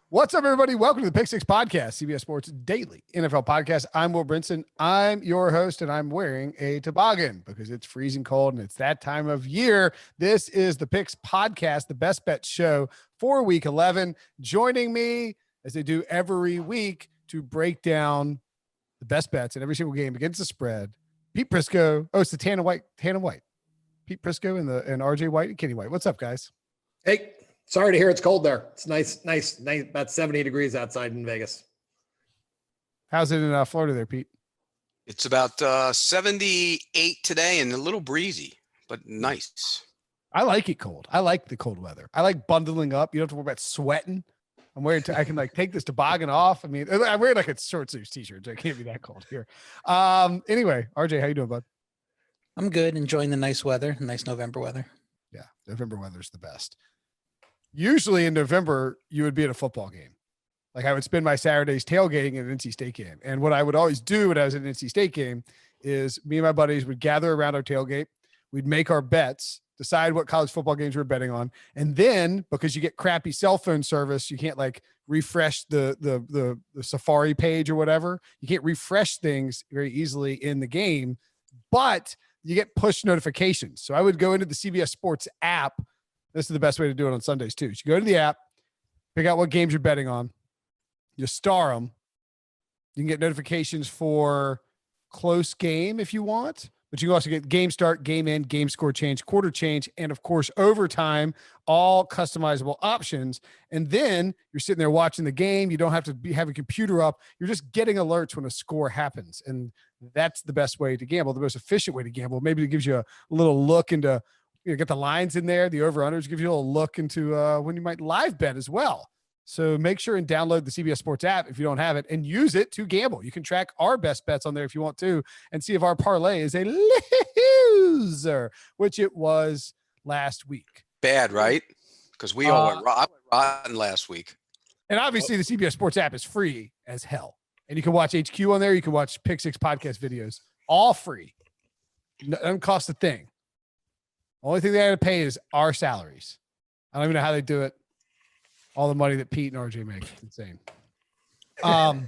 What's up, everybody? Welcome to the Pick Six Podcast, CBS Sports Daily NFL Podcast. I'm Will Brinson. I'm your host, and I'm wearing a toboggan because it's freezing cold and it's that time of year. This is the Picks Podcast, the best bet show for Week 11. Joining me, as they do every week, to break down the best bets in every single game against the spread, Pete Prisco. Oh, it's the tan and white. Pete Prisco and RJ White and Kenny White. What's up, guys? Hey. Sorry to hear it's cold there. It's nice, about 70 degrees outside in Vegas. How's it in Florida there, Pete? It's about 78 today and a little breezy, but nice. I like it cold. I like the cold weather. I like bundling up. You don't have to worry about sweating. I can take this toboggan off. I mean, I'm wearing like a short sleeves t-shirt, so it can't be that cold here. Anyway, RJ, how you doing, bud? I'm good. Enjoying the nice weather, nice November weather. Yeah, November weather's the best. Usually in November, you would be at a football game. Like I would spend my Saturdays tailgating at an NC State game. And what I would always do when I was at an NC State game is me and my buddies would gather around our tailgate. We'd make our bets, decide what college football games we were betting on. And then because you get crappy cell phone service, you can't like refresh the Safari page or whatever. You can't refresh things very easily in the game, but you get push notifications. So I would go into the CBS Sports app. This is the best way to do it on Sundays too. So you go to the app, pick out what games you're betting on. You star them. You can get notifications for close game if you want, but you can also get game start, game end, game score change, quarter change, and of course, overtime, all customizable options. And then you're sitting there watching the game. You don't have to have a computer up. You're just getting alerts when a score happens. And that's the best way to gamble, the most efficient way to gamble. Maybe it gives you a little look into, get the lines in there, the over-unders, give you a little look into when you might live bet as well. So make sure and download the CBS Sports app if you don't have it and use it to gamble. You can track our best bets on there if you want to and see if our parlay is a loser, which it was last week. Bad, right? Because we all went rotten last week. And obviously the CBS Sports app is free as hell. And you can watch HQ on there. You can watch Pick Six podcast videos, all free. Doesn't cost a thing. Only thing they had to pay is our salaries. I don't even know how they do it. All the money that Pete and RJ make. It's insane. Don't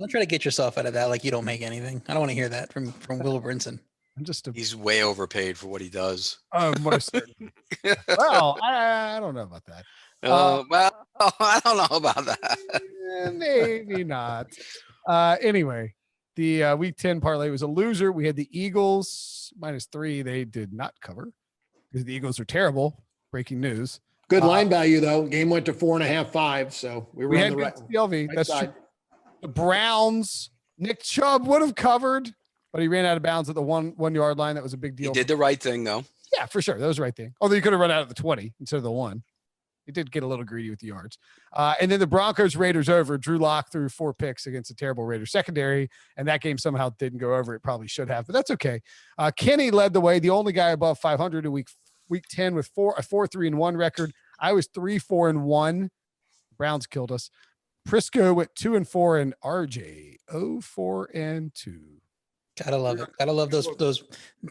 try to get yourself out of that like you don't make anything. I don't want to hear that from Will Brinson. He's way overpaid for what he does. Well, I don't know about that. Well, I don't know about that. Maybe not. Anyway. The week 10 parlay was a loser. We had the Eagles -3. They did not cover because the Eagles are terrible. Breaking news. Good line value though. Game went to 4.5, 5. So we had good CLV. That's true. The Browns, Nick Chubb would have covered, but he ran out of bounds at the one yard line. That was a big deal. He did the right thing though. Yeah, for sure. That was the right thing. Although you could have run out at the 20 instead of the 1. He did get a little greedy with the yards. And then the Broncos-Raiders over. Drew Lock threw 4 picks against a terrible Raiders secondary, and that game somehow didn't go over. It probably should have, but that's okay. Kenny led the way, the only guy above 500 in week 10 with a 4-3-1 record. I was 3-4-1. Browns killed us. Prisco went 2-4, and RJ 0-4-2. Gotta love it. Gotta love those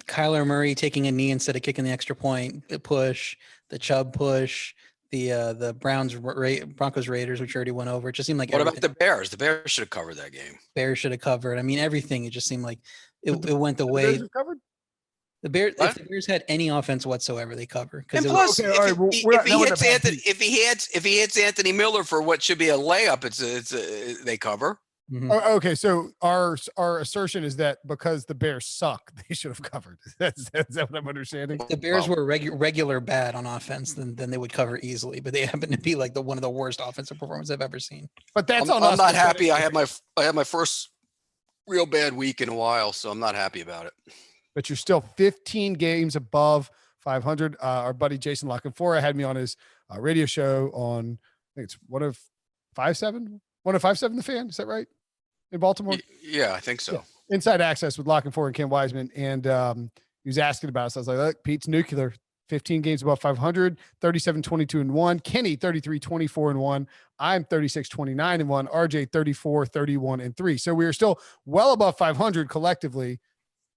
Kyler Murray taking a knee instead of kicking the extra point, the push, the Chubb push, the Broncos Raiders, which already went over. It just seemed like what about the Bears? The Bears should have covered that game. Bears should have covered. I mean, everything. It just seemed like it went the way. The Bears, if the Bears had any offense whatsoever, they cover. And plus, if he hits Anthony Miller for what should be a layup, they cover. Mm-hmm. Okay, so our assertion is that because the Bears suck, they should have covered. Is that what I'm understanding? If the Bears were regular bad on offense, then they would cover easily. But they happen to be like one of the worst offensive performances I've ever seen. But that's I'm not happy. I had my first real bad week in a while, so I'm not happy about it. But you're still 15 games above 500. Our buddy Jason Lockenfora had me on his radio show on, I think it's 105.7 The Fan. Is that right? In Baltimore? Yeah, I think so. Yeah. Inside Access with Lockenfora and Ken Wiseman. And he was asking about us. I was like, look, Pete's nuclear. 15 games above 500, 37-22-1. Kenny 33-24-1. I'm 36-29-1. RJ 34-31-3. So we are still well above 500 collectively.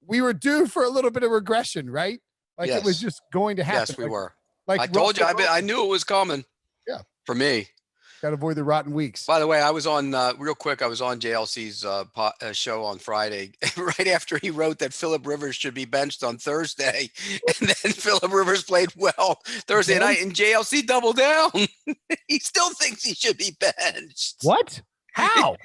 We were due for a little bit of regression, right? Like It was just going to happen. Yes, we were. Like I told you, I knew it was coming. For me. Got to avoid the rotten weeks. By the way, I was on real quick. I was on JLC's show on Friday, right after he wrote that Phillip Rivers should be benched on Thursday, and then Phillip Rivers played well Thursday night, and JLC doubled down. He still thinks he should be benched. What? How?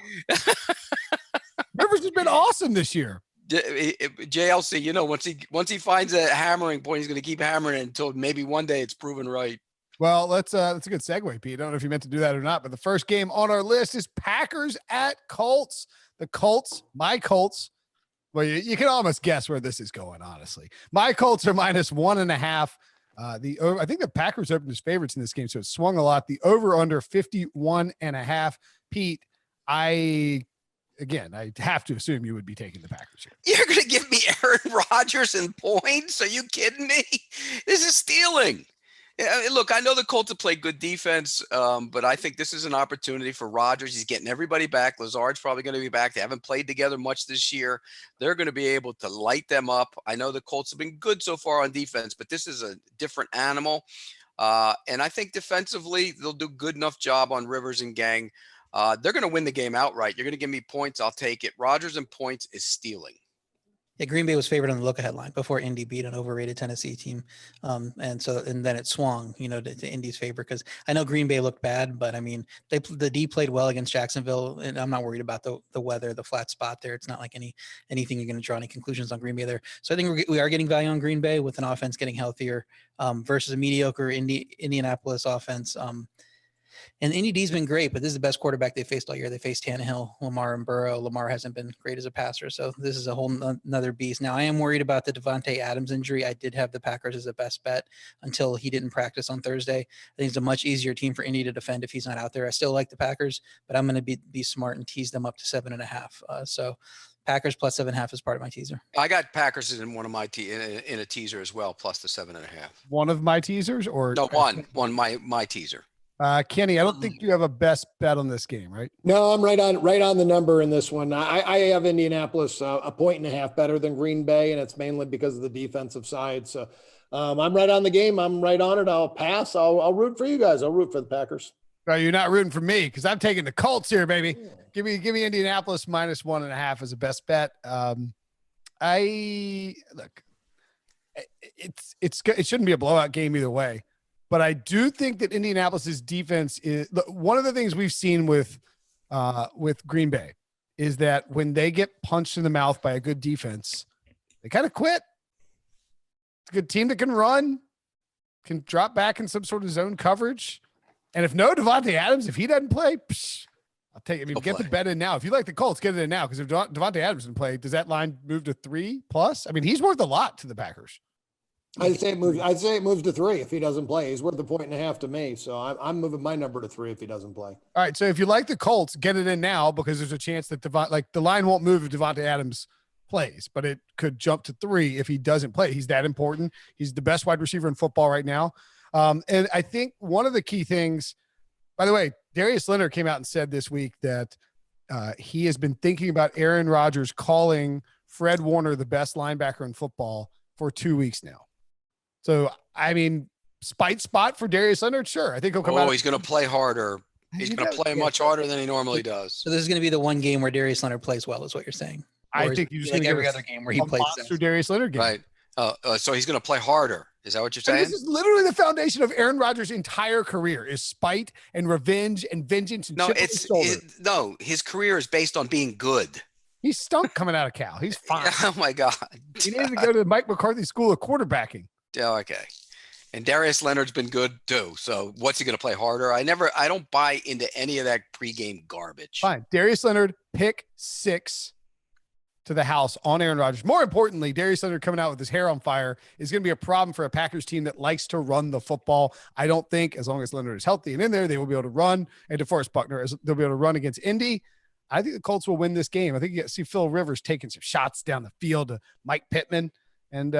Rivers has been awesome this year. JLC, you know, once he finds a hammering point, he's going to keep hammering it until maybe one day it's proven right. Well, that's a good segue, Pete. I don't know if you meant to do that or not, but the first game on our list is Packers at Colts. The Colts, my Colts. Well, you can almost guess where this is going, honestly. My Colts are -1.5. I think the Packers opened as favorites in this game, so it swung a lot. The over under 51.5. Pete, I have to assume you would be taking the Packers here. You're going to give me Aaron Rodgers and points? Are you kidding me? This is stealing. Look, I know the Colts have played good defense, but I think this is an opportunity for Rodgers. He's getting everybody back. Lazard's probably going to be back. They haven't played together much this year. They're going to be able to light them up. I know the Colts have been good so far on defense, but this is a different animal. And I think defensively, they'll do a good enough job on Rivers and gang. They're going to win the game outright. You're going to give me points. I'll take it. Rodgers and points is stealing. Yeah, Green Bay was favored on the look-ahead line before Indy beat an overrated Tennessee team, and then it swung, to Indy's favor because I know Green Bay looked bad, but I mean the D played well against Jacksonville, and I'm not worried about the weather, the flat spot there. It's not like anything you're going to draw any conclusions on Green Bay there. So I think we are getting value on Green Bay with an offense getting healthier versus a mediocre Indianapolis offense. And Indy D's been great, but this is the best quarterback they faced all year. They faced Tannehill, Lamar, and Burrow. Lamar hasn't been great as a passer, so this is a whole another beast. Now, I am worried about the Devontae Adams injury. I did have the Packers as a best bet until he didn't practice on Thursday. I think it's a much easier team for Indy to defend if he's not out there. I still like the Packers, but I'm going to be smart and tease them up to 7.5. So Packers plus 7.5 is part of my teaser. I got Packers in one of my in a teaser as well, plus the 7.5. One of my teasers, or no, my teaser. Kenny, I don't think you have a best bet on this game, right? No, I'm right on the number in this one. I have Indianapolis 1.5 better than Green Bay, and it's mainly because of the defensive side. So I'm right on the game. I'm right on it. I'll pass. I'll root for you guys. I'll root for the Packers. No, you're not rooting for me because I'm taking the Colts here, baby. Give me Indianapolis -1.5 as a best bet. It shouldn't be a blowout game either way. But I do think that Indianapolis's defense is one of the things we've seen with Green Bay is that when they get punched in the mouth by a good defense, they kind of quit. It's a good team that can run, can drop back in some sort of zone coverage. And if no Devontae Adams, if he doesn't play, I'll take it. I mean, get the bet in now. If you like the Colts, get it in now. Because if Devontae Adams didn't play, does that line move to 3+? I mean, he's worth a lot to the Packers. I'd say it moves to 3 if he doesn't play. He's worth 1.5 to me, so I'm moving my number to 3 if he doesn't play. All right, so if you like the Colts, get it in now because there's a chance that the line won't move if Devontae Adams plays, but it could jump to 3 if he doesn't play. He's that important. He's the best wide receiver in football right now. And I think one of the key things, by the way, Darius Leonard came out and said this week that he has been thinking about Aaron Rodgers calling Fred Warner the best linebacker in football for 2 weeks now. So, I mean, spite spot for Darius Leonard, sure. I think he'll come out. Oh, he's going to play harder. He's going to play much harder than he normally does. So this is going to be the one game where Darius Leonard plays well, is what you're saying. I think you're just going to every other game where he plays monster Darius Leonard game. Right. So he's going to play harder. Is that what you're saying? And this is literally the foundation of Aaron Rodgers' entire career is spite and revenge and vengeance. And his career is based on being good. He stunk coming out of Cal. He's fine. Oh my God. He needed to go to the Mike McCarthy School of Quarterbacking. Yeah, okay. And Darius Leonard's been good too. So what's he going to play harder? I don't buy into any of that pregame garbage. Fine. Darius Leonard, pick 6 to the house on Aaron Rodgers. More importantly, Darius Leonard coming out with his hair on fire is going to be a problem for a Packers team that likes to run the football. I don't think as long as Leonard is healthy and in there, they will be able to run. And DeForest Buckner, they'll be able to run against Indy. I think the Colts will win this game. I think you see Phil Rivers taking some shots down the field to Mike Pittman. And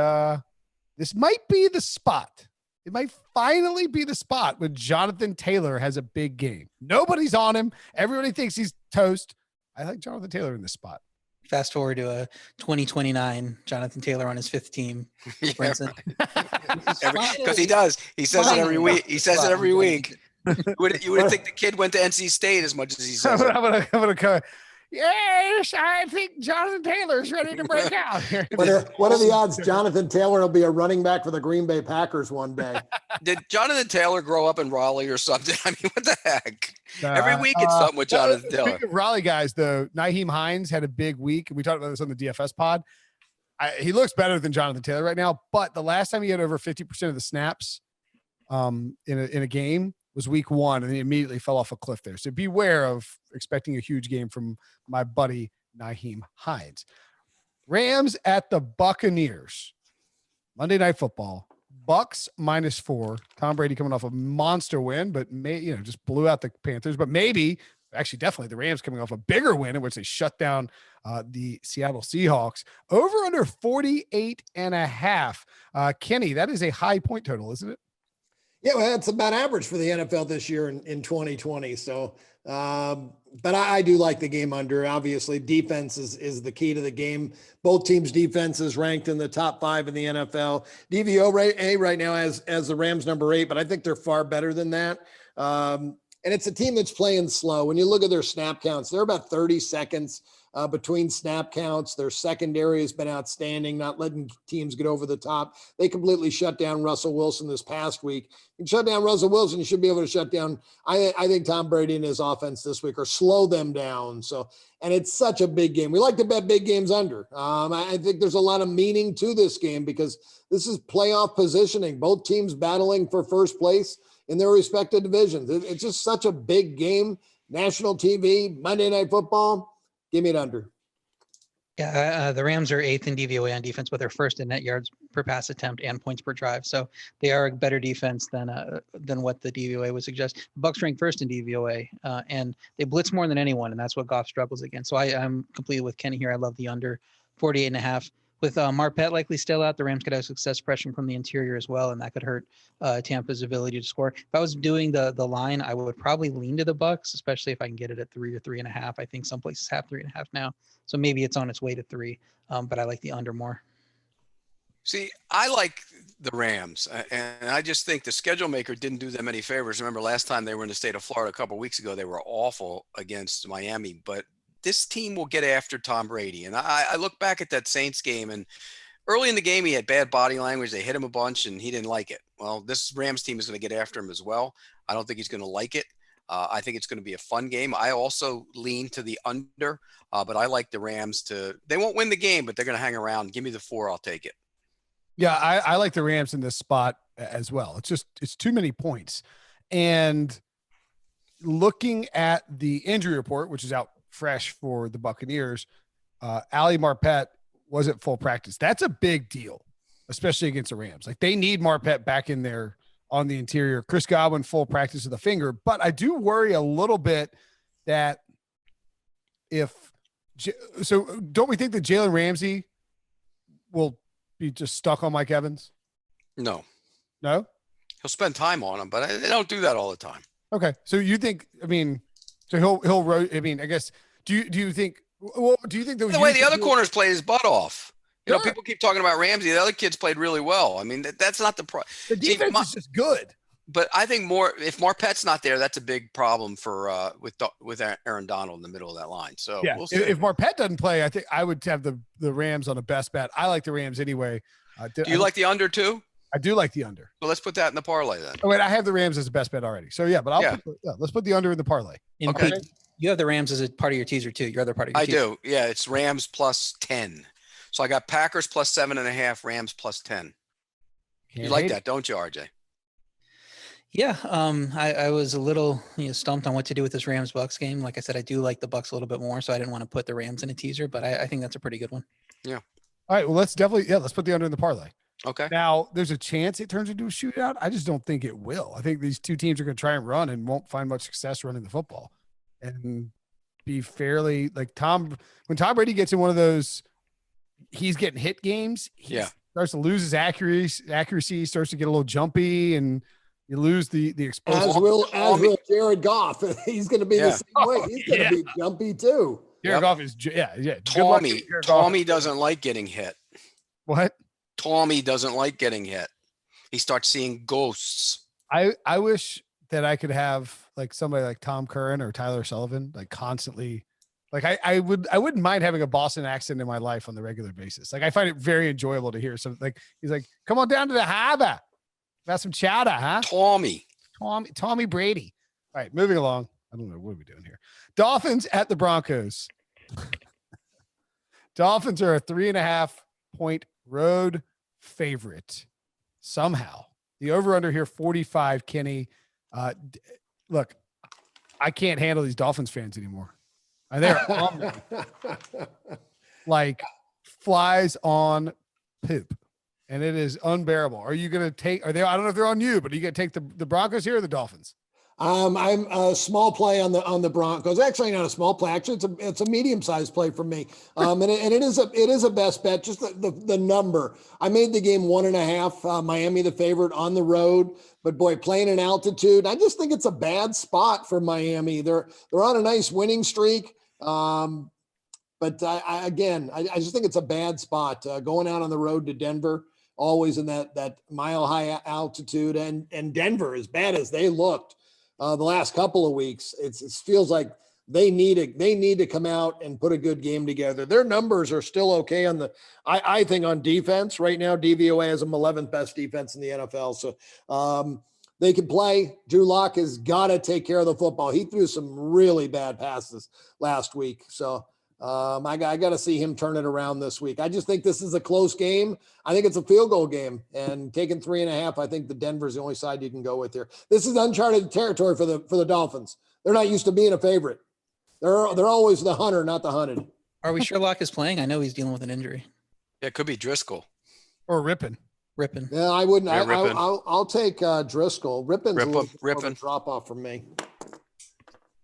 this might be the spot. It might finally be the spot when Jonathan Taylor has a big game. Nobody's on him. Everybody thinks he's toast. I like Jonathan Taylor in this spot. Fast forward to a 2029, Jonathan Taylor on his 5th team. Because he does. He says it every week. He says it every week. You would think the kid went to NC State as much as he says. I'm gonna go. Yes, I think Jonathan Taylor's ready to break out. What are the odds Jonathan Taylor will be a running back for the Green Bay Packers one day? Did Jonathan Taylor grow up in Raleigh or something? I mean, what the heck? Every week it's something with Jonathan Taylor. Speaking of Raleigh guys, though, Nyheim Hines had a big week. We talked about this on the DFS pod. He looks better than Jonathan Taylor right now, but the last time he had over 50% of the snaps in a game was week 1, and he immediately fell off a cliff there. So beware of expecting a huge game from my buddy Nyheim Hines. Rams at the Buccaneers. Monday Night Football. Bucs -4. Tom Brady coming off a monster win, but just blew out the Panthers. But definitely the Rams coming off a bigger win in which they shut down the Seattle Seahawks. Over under 48.5. Kenny, that is a high point total, isn't it? Yeah, well, that's about average for the NFL this year in 2020. So, but I do like the game under. Obviously, defense is the key to the game. Both teams' defense is ranked in the top 5 in the NFL. DVOA right now as the Rams number 8, but I think they're far better than that. And it's a team that's playing slow. When you look at their snap counts, they're about 30 seconds between snap counts. Their secondary has been outstanding, not letting teams get over the top. They completely shut down Russell Wilson this past week. You shut down Russell Wilson, you should be able to shut down, I think, Tom Brady and his offense this week, or slow them down. So, and it's such a big game. We like to bet big games under. I think there's a lot of meaning to this game because this is playoff positioning. Both teams battling for first place in their respective divisions. It's just such a big game. National TV, Monday Night Football. Give me it under. Yeah, the Rams are 8th in DVOA on defense, but they're 1st in net yards per pass attempt and points per drive. So they are a better defense than what the DVOA would suggest. The Bucs rank 1st in DVOA, and they blitz more than anyone, and that's what Goff struggles against. So I'm completely with Kenny here. I love the under 48.5. With Marpet likely still out, the Rams could have success pressure from the interior as well, and that could hurt Tampa's ability to score. If I was doing the line, I would probably lean to the Bucs, especially if I can get it at 3 or 3.5. I think some places have 3.5 now, so maybe it's on its way to 3. But I like the under more. See, I like the Rams, and I just think the schedule maker didn't do them any favors. Remember last time they were in the state of Florida a couple of weeks ago, they were awful against Miami, but this team will get after Tom Brady. And I look back at that Saints game, and early in the game, he had bad body language. They hit him a bunch, and he didn't like it. Well, this Rams team is going to get after him as well. I don't think he's going to like it. I think it's going to be a fun game. I also lean to the under, but I like the Rams they won't win the game, but they're going to hang around. Give me the 4. I'll take it. Yeah, I like the Rams in this spot as well. It's too many points. And looking at the injury report, which is out fresh for the Buccaneers, Ali Marpet was at full practice. That's a big deal, especially against the Rams. Like, they need Marpet back in there on the interior. Chris Godwin full practice of the finger, but I do worry a little bit that don't we think that Jalen Ramsey will be just stuck on Mike Evans? No, he'll spend time on him, but they don't do that all the time. Okay, so you think? I mean. So I mean, I guess. Do you think? Well, do you think the way the other corners played his butt off? You know, people keep talking about Ramsey. The other kids played really well. I mean, that's not the problem. The defense is just good. But I think if Marpet's not there, that's a big problem for with Aaron Donald in the middle of that line. So yeah, we'll see. If Marpet doesn't play, I think I would have the Rams on a best bet. I like the Rams anyway. Do you like the under too? I do like the under. Well, let's put that in the parlay then. Oh wait, I have the Rams as a best bet already. So yeah, but let's put the under in the parlay. Okay. You have the Rams as a part of your teaser too. Your other part of your teaser. I do. Yeah, it's Rams plus 10. So I got Packers plus 7.5, Rams plus 10. You like that, don't you, RJ? Yeah, I was a little stumped on what to do with this Rams-Bucs game. Like I said, I do like the Bucs a little bit more, so I didn't want to put the Rams in a teaser, but I think that's a pretty good one. Yeah. All right, well, let's put the under in the parlay. Okay. Now, there's a chance it turns into a shootout. I just don't think it will. I think these two teams are going to try and run and won't find much success running the football and be fairly like when Tom Brady gets in one of those, he's getting hit games. He starts to lose his accuracy, starts to get a little jumpy, and you lose the exposure. As will Jared Goff. He's going to be the same way. He's going to be jumpy too. Jared Goff is Tommy doesn't like getting hit. What? Tommy doesn't like getting hit. He starts seeing ghosts. I wish that I could have like somebody like Tom Curran or Tyler Sullivan, like constantly. Like I wouldn't mind having a Boston accent in my life on the regular basis. Like I find it very enjoyable to hear something like he's like, come on down to the harbor. Got some chowder, huh? Tommy Brady. All right, moving along. I don't know what are we doing here. Dolphins at the Broncos. Dolphins are a 3.5 point road favorite. Somehow the over under here 45. Kenny, look, I can't handle these Dolphins fans anymore. They're on me. Like flies on poop, and it is unbearable. Are you going to take? Are they? I don't know if they're on you, but are you going to take the Broncos here or the Dolphins? I'm a small play on the Broncos. Actually, not a small play. Actually, it's a medium sized play for me. And it is a best bet. Just the number. I made the game 1.5. Miami the favorite on the road, but boy, playing in altitude, I just think it's a bad spot for Miami. They're on a nice winning streak. But I just think it's a bad spot going out on the road to Denver, always in that mile high altitude, and Denver, as bad as they looked the last couple of weeks, it feels like they need to come out and put a good game together. Their numbers are still okay I think on defense right now. DVOA has them 11th best defense in the NFL. So they can play. Drew Lock has got to take care of the football. He threw some really bad passes last week. So I got to see him turn it around this week. I just think this is a close game. I think it's a field goal game, and taking 3.5, I think the Denver's the only side you can go with here. This is uncharted territory for the Dolphins. They're not used to being a favorite. They're always the hunter, not the hunted. Are we sure Locke is playing? I know he's dealing with an injury. Yeah, it could be Driscoll Or Rippin. Yeah, I wouldn't. Yeah, I'll take Driscoll. Rippin's a little Rippin. drop off from me.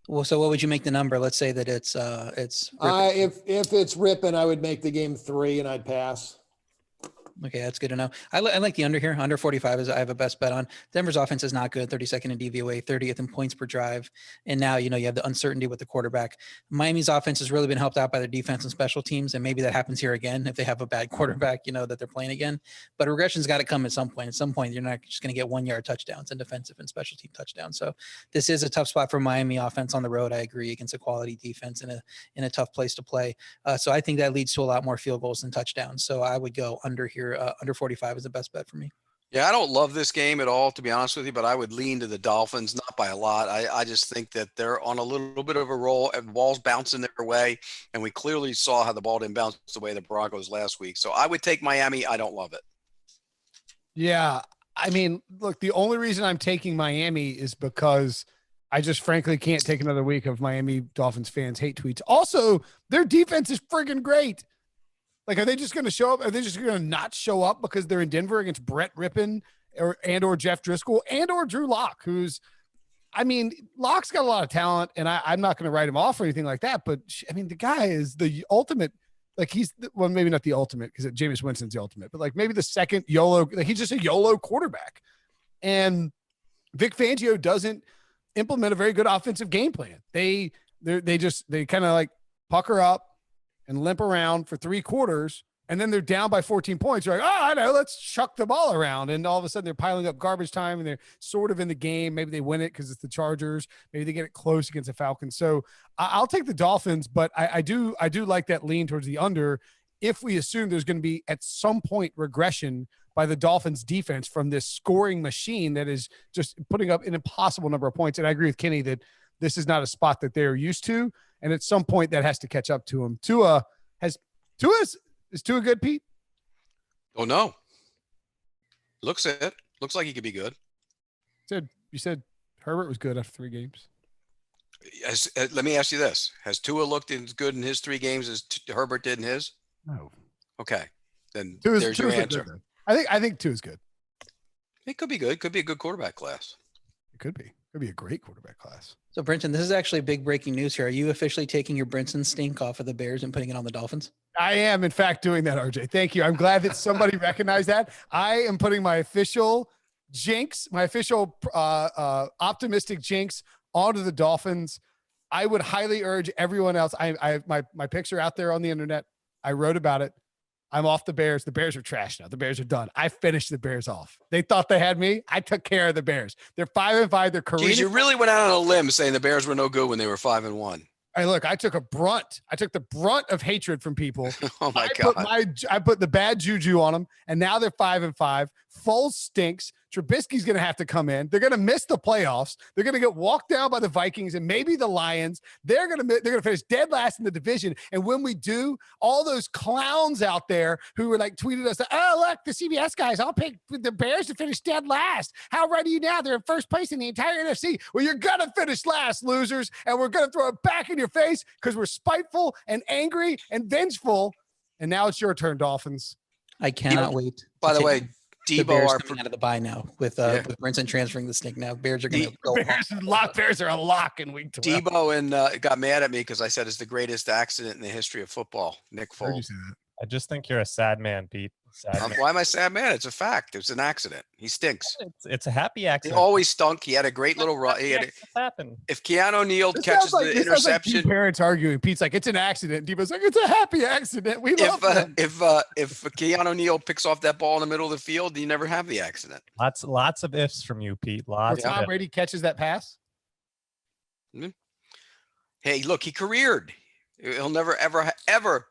Well, so what would you make the number? Let's say that it's if it's Rippin, I would make the game 3 and I'd pass. Okay, that's good to know. I like the under here. Under 45 is I have a best bet on. Denver's offense is not good. 32nd in DVOA, 30th in points per drive. And now, you have the uncertainty with the quarterback. Miami's offense has really been helped out by their defense and special teams. And maybe that happens here again if they have a bad quarterback, that they're playing again. But regression's got to come at some point. At some point, you're not just going to get 1-yard touchdowns and defensive and special team touchdowns. So this is a tough spot for Miami offense on the road. I agree, against a quality defense in a tough place to play. So I think that leads to a lot more field goals than touchdowns. So I would go under here. Under 45 is the best bet for me. Yeah, I don't love this game at all, to be honest with you, but I would lean to the Dolphins, not by a lot. I just think that they're on a little bit of a roll, and the ball's bouncing their way, and we clearly saw how the ball didn't bounce the way the Broncos last week. So I would take Miami. I don't love it. Yeah. I mean, look, the only reason I'm taking Miami is because I just frankly can't take another week of Miami Dolphins fans hate tweets. Also, their defense is friggin' great. Like, are they just going to show up? Are they just going to not show up because they're in Denver against Brett Rippin or Jeff Driscoll or Drew Lock, Lock's got a lot of talent, and I'm not going to write him off or anything like that. But the guy is the ultimate. Like, maybe not the ultimate because Jameis Winston's the ultimate, but like maybe the second YOLO. Like, he's just a YOLO quarterback, and Vic Fangio doesn't implement a very good offensive game plan. They kind of like pucker up and limp around for 3 quarters, and then they're down by 14 points. You're like, I know, let's chuck the ball around. And all of a sudden they're piling up garbage time, and they're sort of in the game. Maybe they win it because it's the Chargers. Maybe they get it close against the Falcons. So I'll take the Dolphins, but I do like that lean towards the under if we assume there's going to be at some point regression by the Dolphins defense from this scoring machine that is just putting up an impossible number of points. And I agree with Kenny that this is not a spot that they're used to. And at some point that has to catch up to him. Is Tua good, Pete? Oh, no. Looks like he could be good. You said Herbert was good after 3 games. Let me ask you this. Has Tua looked as good in his 3 games as Herbert did in his? No. Okay. Then there's your answer. Good, I think Tua's good. It could be good. Could be a good quarterback class. It could be. Could be a great quarterback class. So, Brinson, this is actually big breaking news here. Are you officially taking your Brinson stink off of the Bears and putting it on the Dolphins? I am, in fact, doing that, RJ. Thank you. I'm glad that somebody recognized that. I am putting my official jinx, my official optimistic jinx onto the Dolphins. I would highly urge everyone else. My picks are out there on the internet. I wrote about it. I'm off the Bears. The Bears are trash now. The Bears are done. I finished the Bears off. They thought they had me. I took care of the Bears. They're 5-5. They're careening. Geez, you really went out on a limb saying the Bears were no good when they were 5-1. Hey, look, I took the brunt of hatred from people. Oh my God. I put the bad juju on them, and now they're 5-5. Foles stinks. Trubisky's going to have to come in. They're going to miss the playoffs. They're going to get walked down by the Vikings and maybe the Lions. They're going to finish dead last in the division. And when we do, all those clowns out there who were like tweeted us, oh, look, the CBS guys, I'll pick the Bears to finish dead last. How right are you now? They're in first place in the entire NFC. Well, you're going to finish last, losers. And we're going to throw it back in your face because we're spiteful and angry and vengeful. And now it's your turn, Dolphins. I cannot wait. By the way, the Debo Bears are coming out of the bye now with Brinson transferring the snake. Now Bears are going to go. Bears are a lock in week 12. Debo and got mad at me because I said it's the greatest accident in the history of football. Nick Foles. I just think you're a sad man, Pete. Man. Why am I sad man? It's a fact. It's an accident. He stinks. It's a happy accident. He always stunk. He had a great little run. If Keanu Neal catches the interception, like parents arguing. Pete's like, it's an accident. Debo's like, it's a happy accident. We love him. If Keanu Neal picks off that ball in the middle of the field, you never have the accident. Lots of ifs from you, Pete. Lots. Tom Brady catches that pass. Mm-hmm. Hey, look, he careered. He'll never, ever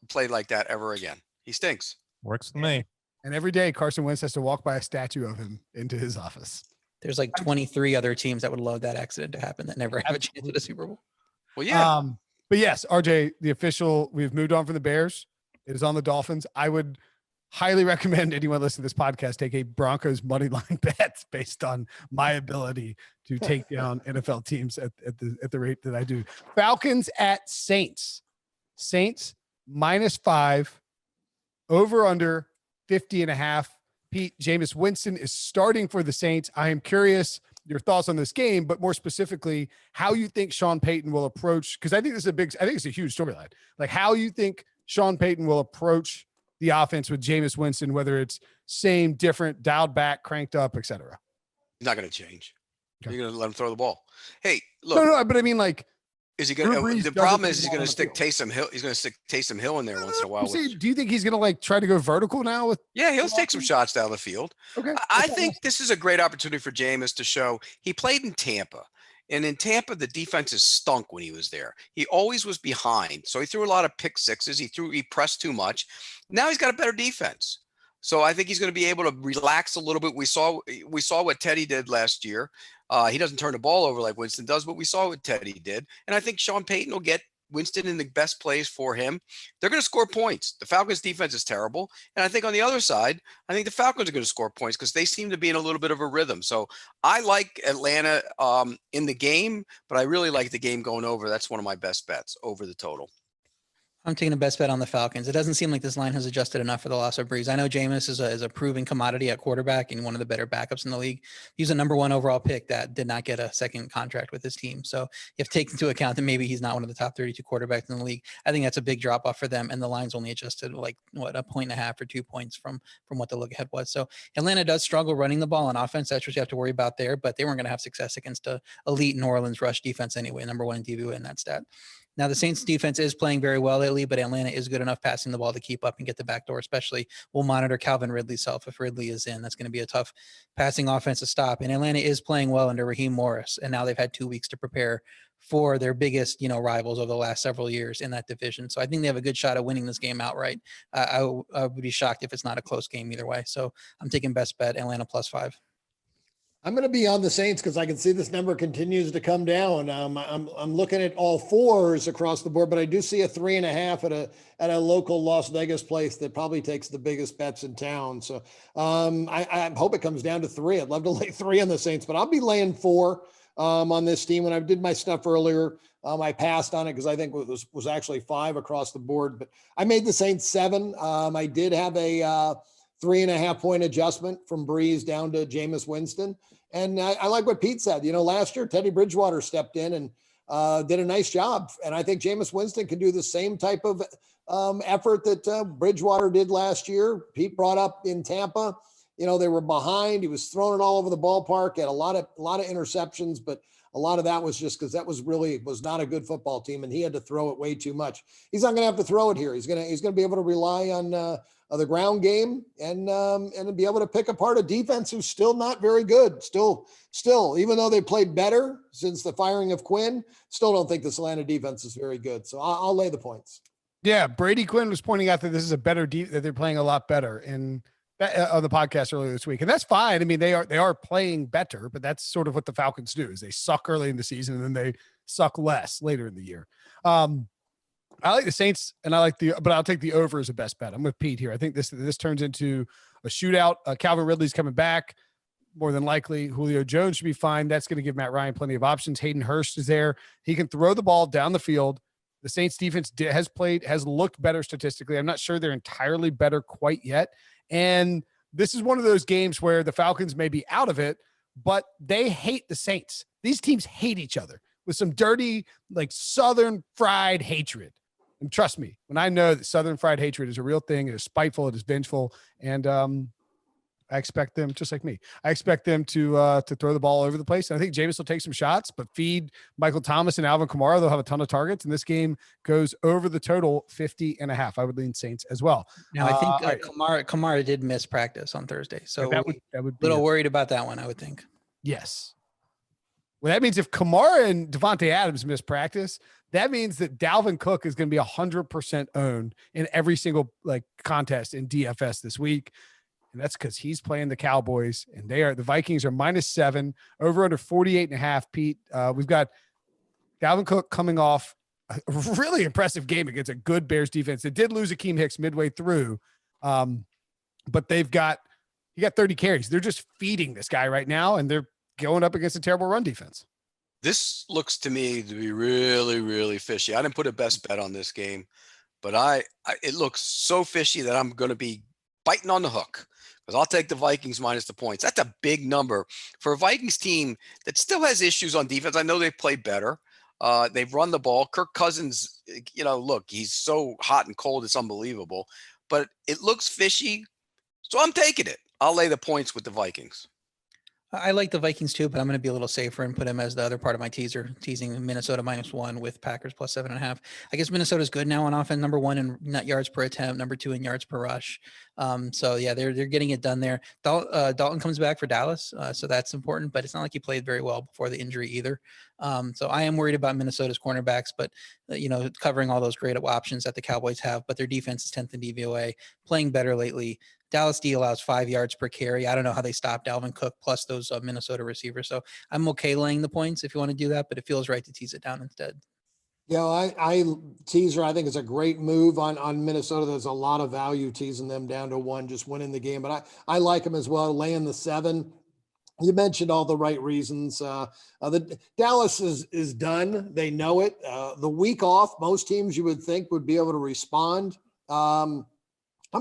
play like that ever again. He stinks. Works for me. And every day, Carson Wentz has to walk by a statue of him into his office. There's like 23 other teams that would love that accident to happen that never have a chance at a Super Bowl. Well, yeah. But yes, RJ, we've moved on from the Bears. It is on the Dolphins. I would highly recommend anyone listening to this podcast take a Broncos money line bet based on my ability to take down NFL teams at the rate that I do. Falcons at Saints. Saints -5. Over under 50.5. Pete, Jameis Winston is starting for the Saints. I am curious your thoughts on this game, but more specifically, how you think Sean Payton will approach, because I think it's a huge storyline. Like how you think Sean Payton will approach the offense with Jameis Winston, whether it's same, different, dialed back, cranked up, etc. He's not going to change. Okay. You're going to let him throw the ball. Hey, look. No, but I mean, like, is he going to? The problem is he's going to stick Taysom Hill. He's going to stick Taysom Hill in there once in a while. Do you think he's going to like try to go vertical now? He'll take some shots down the field. Okay. I think this is a great opportunity for Jameis to show he played in Tampa. And in Tampa, the defenses stunk when he was there. He always was behind. So he threw a lot of pick sixes. He pressed too much. Now he's got a better defense. So I think he's going to be able to relax a little bit. We saw what Teddy did last year. He doesn't turn the ball over like Winston does, but we saw what Teddy did. And I think Sean Payton will get Winston in the best plays for him. They're going to score points. The Falcons defense is terrible. And I think on the other side, I think the Falcons are going to score points because they seem to be in a little bit of a rhythm. So I like Atlanta in the game, but I really like the game going over. That's one of my best bets over the total. I'm taking a best bet on the Falcons. It doesn't seem like this line has adjusted enough for the loss of Breeze. I know Jameis is a proven commodity at quarterback and one of the better backups in the league. He's a number 1 overall pick that did not get a second contract with his team. So if taken into account that maybe he's not one of the top 32 quarterbacks in the league, I think that's a big drop off for them. And the line's only adjusted like a 1.5 or 2 points from what the look ahead was. So Atlanta does struggle running the ball on offense. That's what you have to worry about there, but they weren't going to have success against a elite New Orleans rush defense anyway, number 1 in DVOA in that stat. Now, the Saints defense is playing very well lately, but Atlanta is good enough passing the ball to keep up and get the back door, especially. We'll monitor Calvin Ridley's self. If Ridley is in, that's going to be a tough passing offense to stop. And Atlanta is playing well under Raheem Morris, and now they've had 2 weeks to prepare for their biggest, rivals over the last several years in that division. So I think they have a good shot at winning this game outright. I would be shocked if it's not a close game either way. So I'm taking best bet, Atlanta +5. I'm going to be on the Saints because I can see this number continues to come down. I'm looking at all 4s across the board, but I do see a 3.5 at a local Las Vegas place that probably takes the biggest bets in town. So I hope it comes down to 3. I'd love to lay 3 on the Saints, but I'll be laying 4 on this team. When I did my stuff earlier, I passed on it because I think it was actually 5 across the board, but I made the Saints 7. I did have a 3.5 point adjustment from Breeze down to Jameis Winston. And I like what Pete said. Last year, Teddy Bridgewater stepped in and did a nice job. And I think Jameis Winston can do the same type of effort that Bridgewater did last year. Pete brought up in Tampa. They were behind. He was throwing it all over the ballpark, had a lot of interceptions. But a lot of that was just because that was not a good football team, and he had to throw it way too much. He's not going to have to throw it here. He's going to be able to rely on the ground game and be able to pick apart a defense who's still not very good. Still, even though they played better since the firing of Quinn, still don't think this Atlanta defense is very good. So I'll lay the points. Yeah, Brady Quinn was pointing out that this is a better that they're playing a lot better on the podcast earlier this week, and that's fine. I mean, they are playing better, but that's sort of what the Falcons do: is they suck early in the season and then they suck less later in the year. I like the Saints, and but I'll take the over as a best bet. I'm with Pete here. I think this turns into a shootout. Calvin Ridley's coming back more than likely. Julio Jones should be fine. That's going to give Matt Ryan plenty of options. Hayden Hurst is there. He can throw the ball down the field. The Saints defense has looked better statistically. I'm not sure they're entirely better quite yet. And this is one of those games where the Falcons may be out of it, but they hate the Saints. These teams hate each other with some dirty, like Southern fried hatred. And trust me, when I know that Southern fried hatred is a real thing, it is spiteful, it is vengeful. And I expect them, just like me, I expect them to throw the ball all over the place. And I think Jameis will take some shots, but feed Michael Thomas and Alvin Kamara. They'll have a ton of targets. And this game goes over the total 50.5. I would lean Saints as well. Now, I think Kamara did miss practice on Thursday. So that would be a little worried about that one, I would think. Yes. Well, that means if Kamara and Devontae Adams miss practice, that means that Dalvin Cook is going to be 100% owned in every single contest in DFS this week. And that's because he's playing the Cowboys, and the Vikings are -7, over under 48.5. Pete, we've got Dalvin Cook coming off a really impressive game against a good Bears defense. They did lose Akeem Hicks midway through, but he got 30 carries. They're just feeding this guy right now, and they're going up against a terrible run defense. This looks to me to be really, really fishy. I didn't put a best bet on this game, but it looks so fishy that I'm going to be biting on the hook. Because I'll take the Vikings minus the points. That's a big number for a Vikings team that still has issues on defense. I know they play better. They've run the ball. Kirk Cousins, look, he's so hot and cold. It's unbelievable. But it looks fishy. So I'm taking it. I'll lay the points with the Vikings. I like the Vikings too, but I'm going to be a little safer and put them as the other part of my teasing Minnesota -1 with Packers +7.5. I guess Minnesota's good now on offense, number 1 in net yards per attempt, number 2 in yards per rush. So yeah, they're getting it done there. Dalton comes back for Dallas, so that's important, but it's not like he played very well before the injury either. So I am worried about Minnesota's cornerbacks, but covering all those great options that the Cowboys have, but their defense is 10th in DVOA, playing better lately. Dallas D allows 5 yards per carry. I don't know how they stopped Dalvin Cook plus those Minnesota receivers. So I'm okay laying the points if you want to do that, but it feels right to tease it down instead. Yeah, I teaser. I think it's a great move on Minnesota. There's a lot of value teasing them down to 1, just winning the game. But I like them as well, laying the 7. You mentioned all the right reasons. The Dallas is done. They know it. The week off, most teams you would think would be able to respond. I'm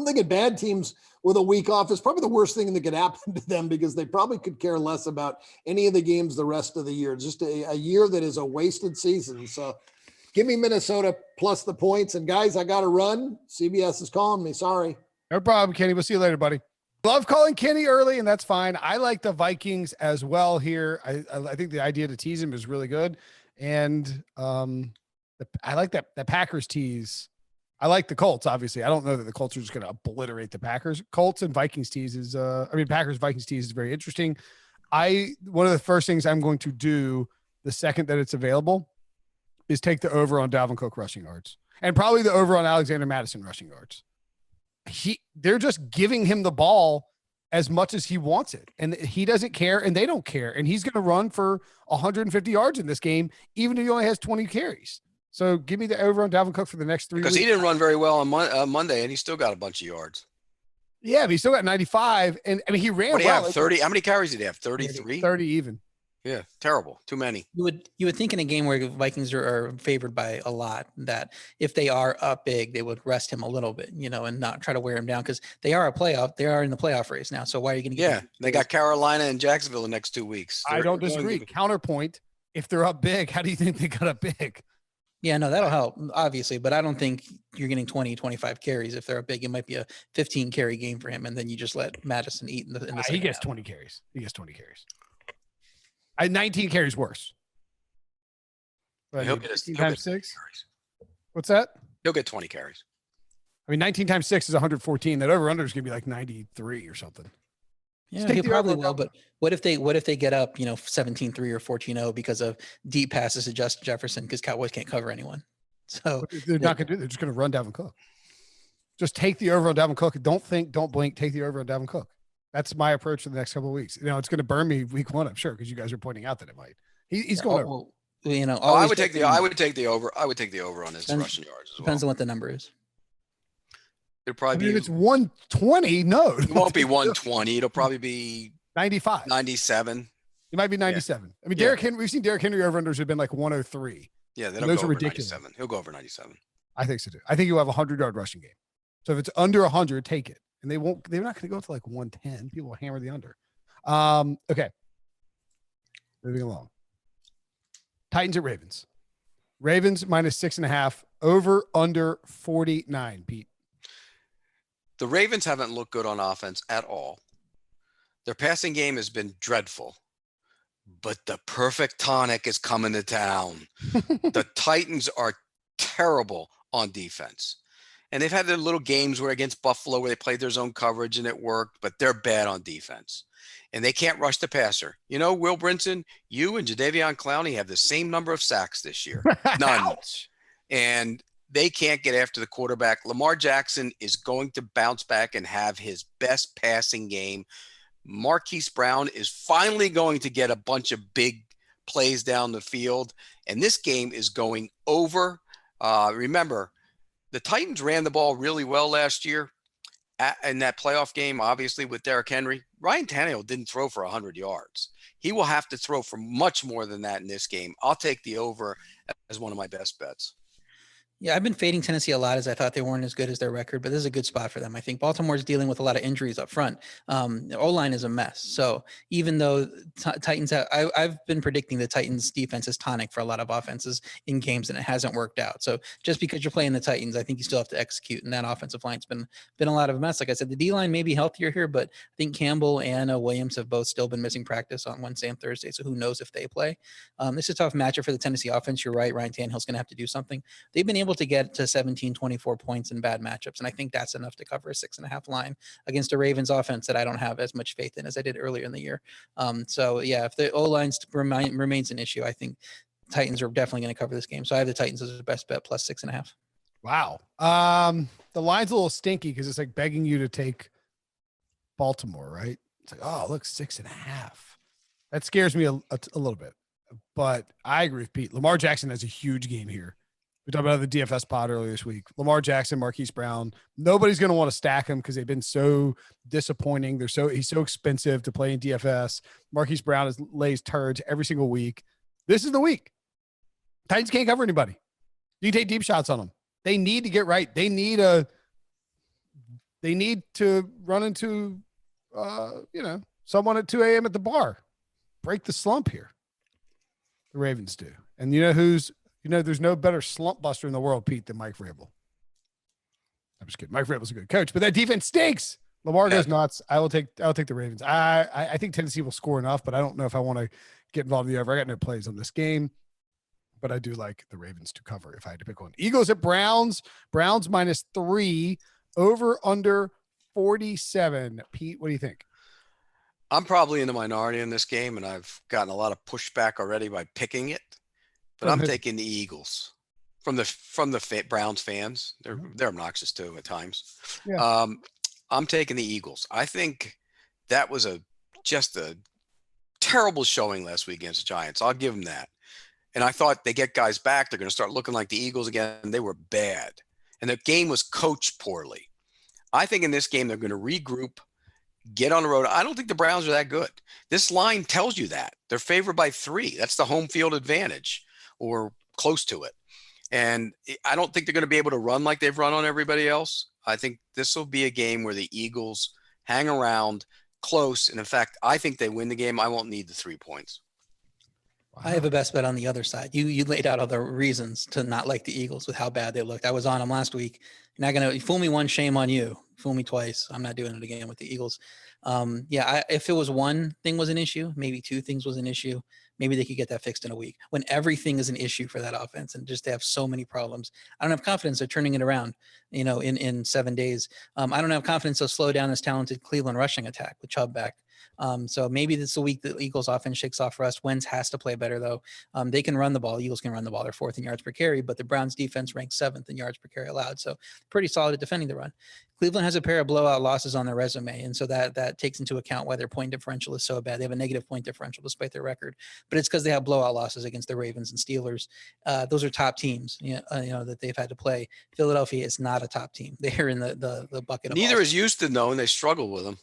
thinking bad teams with a week off is probably the worst thing that could happen to them, because they probably could care less about any of the games the rest of the year. Just a year that is a wasted season. So give me Minnesota plus the points. And guys, I got to run. CBS is calling me. Sorry. No problem, Kenny. We'll see you later, buddy. Love calling Kenny early, and that's fine. I like the Vikings as well here. I think the idea to tease him is really good. And I like that Packers tease. I like the Colts, obviously. I don't know that the Colts are just going to obliterate the Packers. Colts and Vikings tease is Packers Vikings tease is very interesting. One of the first things I'm going to do the second that it's available is take the over on Dalvin Cook rushing yards, and probably the over on Alexander Mattison rushing yards. They're just giving him the ball as much as he wants it, and he doesn't care, and they don't care, and he's going to run for 150 yards in this game, even if he only has 20 carries. So give me the over on Dalvin Cook for the next 3 weeks. Because he didn't run very well on Monday, and he still got a bunch of yards. Yeah, but he still got 95, and I mean he ran. What do you have? 30? How many carries did he have? 33. 30 even. Yeah, terrible. Too many. You would think in a game where the Vikings are favored by a lot that if they are up big, they would rest him a little bit, and not try to wear him down, because they are They are in the playoff race now. So why are you going to get? Yeah, they got Carolina and Jacksonville the next 2 weeks. I don't disagree. Counterpoint: if they're up big, how do you think they got up big? Yeah, no, that'll help, obviously, but I don't think you're getting 20, 25 carries. If they're a big, it might be a 15 carry game for him, and then you just let Madison eat in the He gets 20 carries. 20 carries. 19 carries worse. Right, He'll 19 get, he'll times get 20 6. carries. What's that? He'll get 20 carries. I mean, 19 times 6 is 114. That over under is going to be like 93 or something. Yeah, take he the probably over- will. But what if they get up, 17-3 or 14-0 because of deep passes to Justin Jefferson because Cowboys can't cover anyone. So They're not going to do. They're just going to run Dalvin Cook. Just take the over on Dalvin Cook. Don't think. Don't blink. Take the over on Dalvin Cook. That's my approach for the next couple of weeks. It's going to burn me week 1. I'm sure because you guys are pointing out that it might. He's going over. Well, I always would take the checking- I would take the over. I would take the over on his Depends- rushing yards as well. Depends on what the number is. It'll I probably mean, be. if it's 120, no, It won't be 120. It'll probably be 95. 97. It might be 97. I mean, Yeah. Derrick Henry. We've seen Derrick Henry over unders have been like 103. Yeah, then And he'll those go are over ridiculous. 97. He'll go over 97. I think so too. I think you'll have a 100-yard rushing game. So if it's under 100, take it. And they won't. They're not going to go to like 110. People will hammer the under. Okay. Moving along. Titans at Ravens. Ravens minus 6.5. Over under 49. Pete. The Ravens haven't looked good on offense at all. Their passing game has been dreadful. But the perfect tonic is coming to town. The Titans are terrible on defense. And they've had their little games where against Buffalo where they played their zone coverage and it worked, but they're bad on defense. And they can't rush the passer. Will Brinson, you and Jadeveon Clowney have the same number of sacks this year. None. Ouch. And they can't get after the quarterback. Lamar Jackson is going to bounce back and have his best passing game. Marquise Brown is finally going to get a bunch of big plays down the field. And this game is going over. Remember, the Titans ran the ball really well last year in that playoff game, obviously, with Derrick Henry. Ryan Tannehill didn't throw for 100 yards. He will have to throw for much more than that in this game. I'll take the over as one of my best bets. Yeah, I've been fading Tennessee a lot as I thought they weren't as good as their record, but this is a good spot for them. I think Baltimore's dealing with a lot of injuries up front. The O-line is a mess. So even though Titans I've been predicting the Titans defense is tonic for a lot of offenses in games and it hasn't worked out. So just because you're playing the Titans, I think you still have to execute. And that offensive line's been a lot of a mess. Like I said, the D-line may be healthier here, but I think Campbell and Williams have both still been missing practice on Wednesday and Thursday. So who knows if they play. This is a tough matchup for the Tennessee offense. You're right. Ryan Tannehill's going to have to do something. They've been able to get to 17, 24 points in bad matchups. And I think that's enough to cover a 6.5 line against a Ravens offense that I don't have as much faith in as I did earlier in the year. So yeah, if the O-line remains an issue, I think Titans are definitely going to cover this game. So I have the Titans as the best bet plus 6.5. Wow. The line's a little stinky because it's like begging you to take Baltimore, right? It's like, oh, look, 6.5. That scares me a little bit. But I agree with Pete. Lamar Jackson has a huge game here. We talked about the DFS pod earlier this week. Lamar Jackson, Marquise Brown. Nobody's going to want to stack him because they've been so disappointing. He's so expensive to play in DFS. Marquise Brown lays turds every single week. This is the week. Titans can't cover anybody. You can take deep shots on them. They need to get right. They need to run into someone at 2 a.m. at the bar. Break the slump here. The Ravens do. And there's no better slump buster in the world, Pete, than Mike Vrabel. I'm just kidding. Mike Vrabel's a good coach, but that defense stinks. Lamar goes nuts. I'll take the Ravens. I think Tennessee will score enough, but I don't know if I want to get involved in the over. I got no plays on this game, but I do like the Ravens to cover if I had to pick one. Eagles at Browns. Browns minus 3. Over under 47. Pete, what do you think? I'm probably in the minority in this game, and I've gotten a lot of pushback already by picking it. But I'm taking the Eagles from the Browns fans. They're obnoxious too at times. Yeah. I'm taking the Eagles. I think that was just a terrible showing last week against the Giants. I'll give them that. And I thought they get guys back. They're going to start looking like the Eagles again. They were bad. And the game was coached poorly. I think in this game, they're going to regroup, get on the road. I don't think the Browns are that good. This line tells you that. They're favored by 3. That's the home field advantage or close to it. And I don't think they're going to be able to run like they've run on everybody else. I think this will be a game where the Eagles hang around close. And in fact, I think they win the game. I won't need the 3 points. Wow. I have a best bet on the other side. You laid out other reasons to not like the Eagles with how bad they looked. I was on them last week. You're not going to fool me one, shame on you. Fool me twice. I'm not doing it again with the Eagles. If it was one thing was an issue, maybe two things was an issue, maybe they could get that fixed in a week. When everything is an issue for that offense and just they have so many problems, I don't have confidence they're turning it around, in 7 days. I don't have confidence they'll slow down this talented Cleveland rushing attack with Chubb back. So maybe this is a week the Eagles offense shakes off rust. Wentz has to play better though. They can run the ball. Eagles can run the ball. They're 4th in yards per carry, but the Browns defense ranks 7th in yards per carry allowed. So pretty solid at defending the run. Cleveland has a pair of blowout losses on their resume. And so that takes into account why their point differential is so bad. They have a negative point differential despite their record, but it's because they have blowout losses against the Ravens and Steelers. Those are top teams, that they've had to play. Philadelphia is not a top team. They're in the bucket of Neither all. is Houston though, and they struggle with them.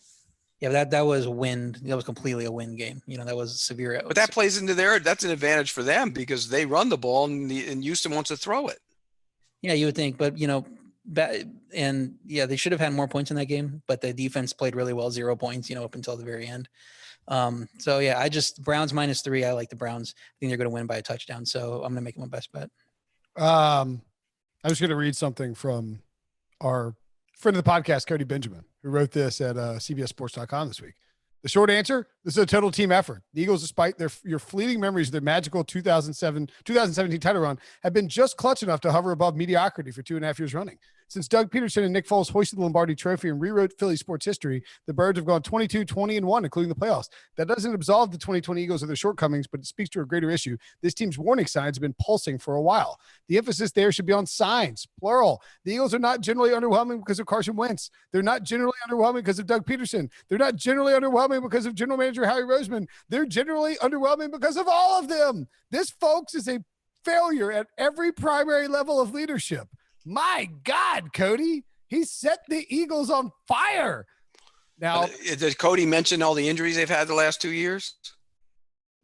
Yeah, that was wind. That was completely a win game. That was severe. But that plays into that's an advantage for them because they run the ball and Houston wants to throw it. Yeah, you would think, but they should have had more points in that game, but the defense played really well, 0 points, up until the very end. Browns -3. I like the Browns. I think they're going to win by a touchdown. So I'm going to make them my best bet. I was going to read something from our friend of the podcast, Cody Benjamin, who wrote this at CBSSports.com this week. The short answer, this is a total team effort. The Eagles, despite your fleeting memories of their magical 2017 title run, have been just clutch enough to hover above mediocrity for 2.5 years running. Since Doug Peterson and Nick Foles hoisted the Lombardi Trophy and rewrote Philly sports history, the Birds have gone 22-20-1, including the playoffs. That doesn't absolve the 2020 Eagles of their shortcomings, but it speaks to a greater issue. This team's warning signs have been pulsing for a while. The emphasis there should be on signs, plural. The Eagles are not generally underwhelming because of Carson Wentz. They're not generally underwhelming because of Doug Peterson. They're not generally underwhelming because of general manager Howie Roseman. They're generally underwhelming because of all of them. This, folks, is a failure at every primary level of leadership. My God, Cody, he set the Eagles on fire. Now, did Cody mention all the injuries they've had the last 2 years?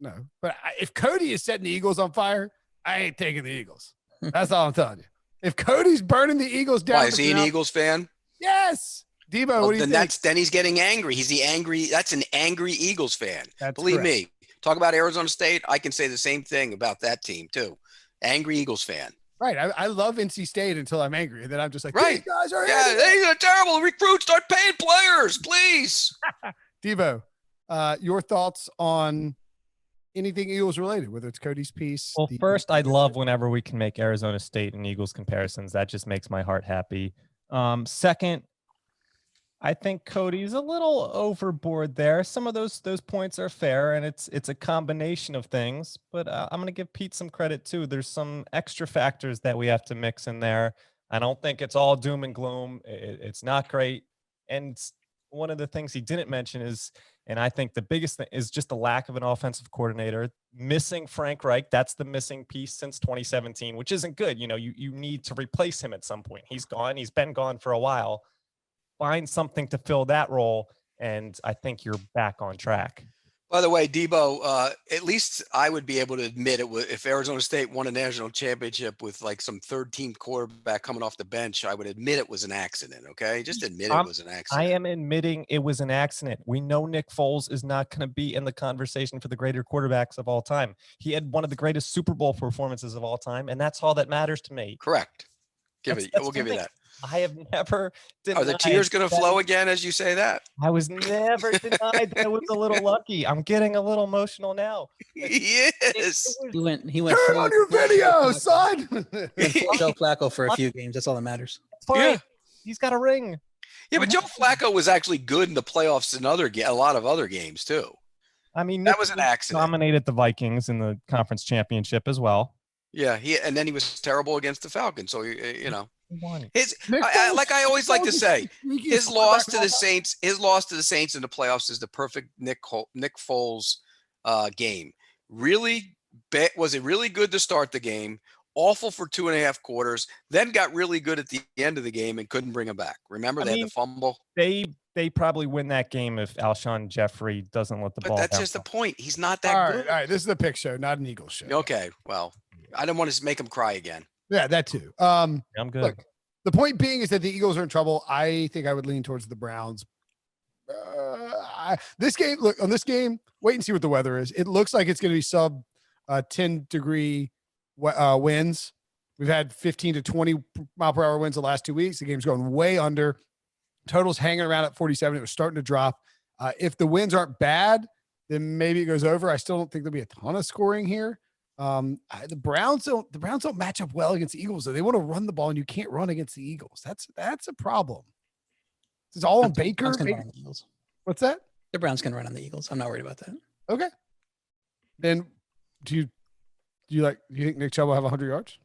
No, but if Cody is setting the Eagles on fire, I ain't taking the Eagles. That's all I'm telling you. If Cody's burning the Eagles down, Why, is he an Eagles fan? Yes. Debo, what do you think? Then he's getting angry. That's an angry Eagles fan. Believe correct. me. Talk about Arizona State. I can say the same thing about that team too. Angry Eagles fan. Right. I love NC State until I'm angry. And then I'm just like, right. These guys are these are terrible. Recruits, start paying players, please. Debo, your thoughts on anything Eagles related, whether it's Cody's piece? Well, first, I love whenever we can make Arizona State and Eagles comparisons. That just makes my heart happy. Second, I think Cody's a little overboard there. Some of those points are fair, and it's a combination of things. But I'm going to give Pete some credit too. There's some extra factors that we have to mix in there. I don't think it's all doom and gloom. It's not great. And one of the things he didn't mention is, and I think the biggest thing is just the lack of an offensive coordinator. Missing Frank Reich, that's the missing piece since 2017, which isn't good. You need to replace him at some point. He's gone. He's been gone for a while. Find something to fill that role, and I think you're back on track. By the way, Debo, at least I would be able to admit it. If Arizona State won a national championship with like some third-team quarterback coming off the bench, I would admit it was an accident, okay? Just admit it was an accident. I am admitting it was an accident. We know Nick Foles is not going to be in the conversation for the greater quarterbacks of all time. He had one of the greatest Super Bowl performances of all time, and that's all that matters to me. Correct. We'll give you that. I have never denied. Are the tears going to flow again as you say that? I was never denied that I was a little lucky. I'm getting a little emotional now. Yes. He went Turn on your video, son. Joe Flacco for a few games. That's all that matters. Yeah. He's got a ring. Yeah, but Joe Flacco was actually good in the playoffs in a lot of other games too. I mean, that was an accident. Dominated the Vikings in the conference championship as well. Yeah, and then he was terrible against the Falcons. So Like I always like to say, his loss to the Saints in the playoffs is the perfect Nick Foles game. Was it really good to start the game? Awful for 2.5 quarters, then got really good at the end of the game and couldn't bring him back. Remember they had the fumble. They probably win that game if Alshon Jeffrey doesn't let the ball. But that's just the point. He's not that good. All right, this is a pick show, not an Eagles show. Okay, well, I didn't want to make him cry again. Yeah, that too. I'm good. Look, the point being is that the Eagles are in trouble. I think I would lean towards the Browns. This game, wait and see what the weather is. It looks like it's going to be sub 10-degree winds. We've had 15 to 20 mile per hour winds the last 2 weeks. The game's going way under. Total's hanging around at 47. It was starting to drop. If the wins aren't bad, then maybe it goes over. I still don't think there'll be a ton of scoring here. The Browns don't match up well against the Eagles. So they want to run the ball, and you can't run against the Eagles. That's a problem. It's all on Baker. Browns can run on the Eagles. What's that? The Browns can run on the Eagles. I'm not worried about that. Okay. Then do you think Nick Chubb will have 100 yards?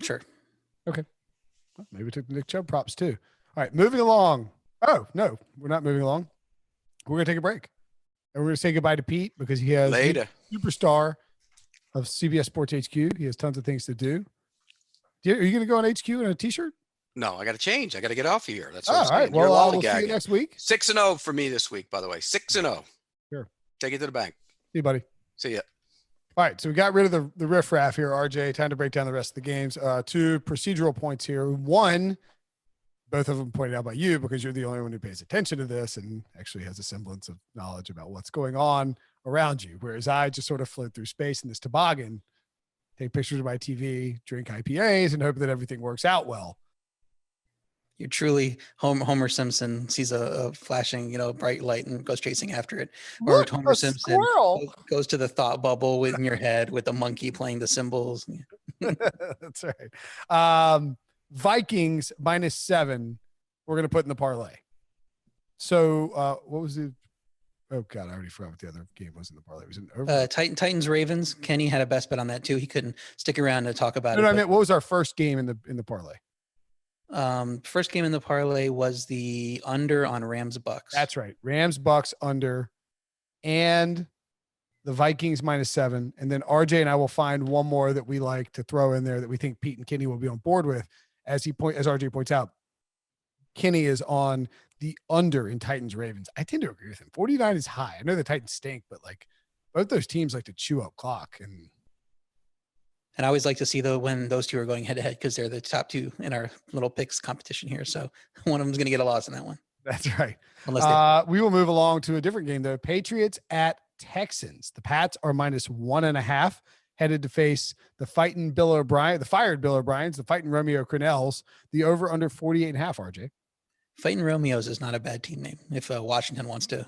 Sure. Okay. Well, maybe took the Nick Chubb props too. All right, moving along. Oh, no, we're not moving along. We're going to take a break. And we're going to say goodbye to Pete because he has Later. Superstar of CBS Sports HQ. He has tons of things to do. Are you going to go on HQ in a t-shirt? No, I got to change. I got to get off of here. That's what All I'm saying. right. You're Well, we'll see you lollygagging. next week. 6-0 for me this week, by the way. 6-0. Sure. Take it to the bank. See you, buddy. See ya. All right, so we got rid of the riffraff here, RJ. Time to break down the rest of the games. 2 procedural points here. One, both of them pointed out by you because you're the only one who pays attention to this and actually has a semblance of knowledge about what's going on around you. Whereas I just sort of float through space in this toboggan, take pictures of my TV, drink IPAs, and hope that everything works out well. You're truly Homer Simpson sees a flashing, bright light and goes chasing after it. Or Look, Homer a Simpson squirrel. goes to the thought bubble in your head with the monkey playing the cymbals. That's right. Vikings -7. We're going to put in the parlay. So what was the? Oh God, I already forgot what the other game was in the parlay. It was in over. Titans Ravens. Kenny had a best bet on that too. He couldn't stick around to talk about it. No, I meant what was our first game in the parlay? First game in the parlay was the under on Rams-Bucs. That's right. Rams-Bucs under and the Vikings -7. And then RJ and I will find one more that we like to throw in there that we think Pete and Kenny will be on board with. As RJ points out, Kenny is on the under in Titans Ravens. I tend to agree with him. 49 is high. I know the Titans stink, but like both those teams like to chew up clock. And I always like to see when those two are going head to head because they're the top two in our little picks competition here. So one of them is going to get a loss in that one. That's right. Unless we will move along to a different game though. Patriots at Texans. The Pats are -1.5, headed to face the fighting Bill O'Brien, the fired Bill O'Briens, the fighting Romeo Crennels, the over under 48.5, RJ. Fighting Romeos is not a bad team name. If Washington wants to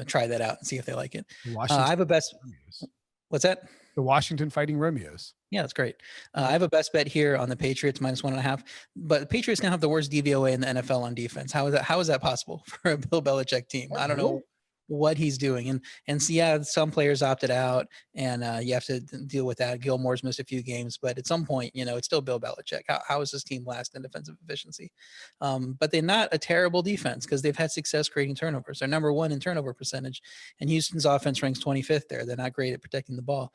try that out and see if they like it. I have a best. Romeos. What's that? The Washington Fighting Romeos. Yeah, that's great. I have a best bet here on the Patriots -1.5, but the Patriots now have the worst DVOA in the NFL on defense. How is that possible for a Bill Belichick team? I don't know what he's doing. And so, yeah, some players opted out and you have to deal with that. Gilmore's missed a few games, but at some point, it's still Bill Belichick. How is this team last in defensive efficiency? But they're not a terrible defense because they've had success creating turnovers. They're number 1 in turnover percentage, and Houston's offense ranks 25th there. They're not great at protecting the ball.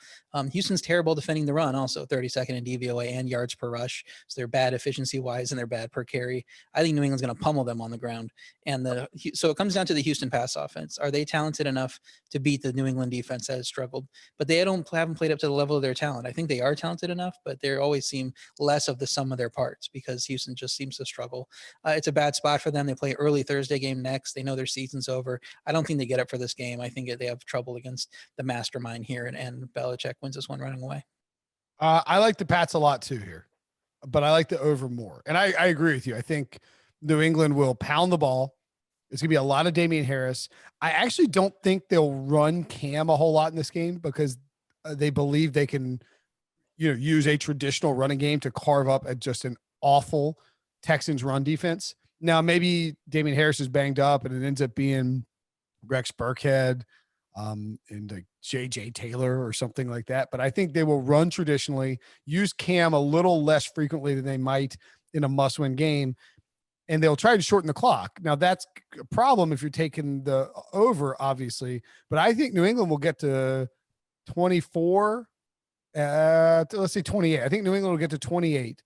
Houston's terrible defending the run, also 32nd in DVOA and yards per rush. So they're bad efficiency wise and they're bad per carry. I think New England's going to pummel them on the ground. And so it comes down to the Houston pass offense. Are they talented enough to beat the New England defense that has struggled? But they haven't played up to the level of their talent. I think they are talented enough, but they always seem less of the sum of their parts because Houston just seems to struggle. It's a bad spot for them. They play early Thursday game next. They know their season's over. I don't think they get up for this game. I think they have trouble against the mastermind here, and Belichick wins this one running away. I like the Pats a lot too here, but I like the over more. And I agree with you. I think New England will pound the ball. It's going to be a lot of Damian Harris. I actually don't think they'll run Cam a whole lot in this game because they believe they can, use a traditional running game to carve up at just an awful Texans run defense. Now, maybe Damian Harris is banged up and it ends up being Rex Burkhead and like JJ Taylor or something like that. But I think they will run traditionally, use Cam a little less frequently than they might in a must-win game. And they'll try to shorten the clock. Now, that's a problem if you're taking the over, obviously. But I think New England will get to 24. Let's say 28. I think New England will get to 28.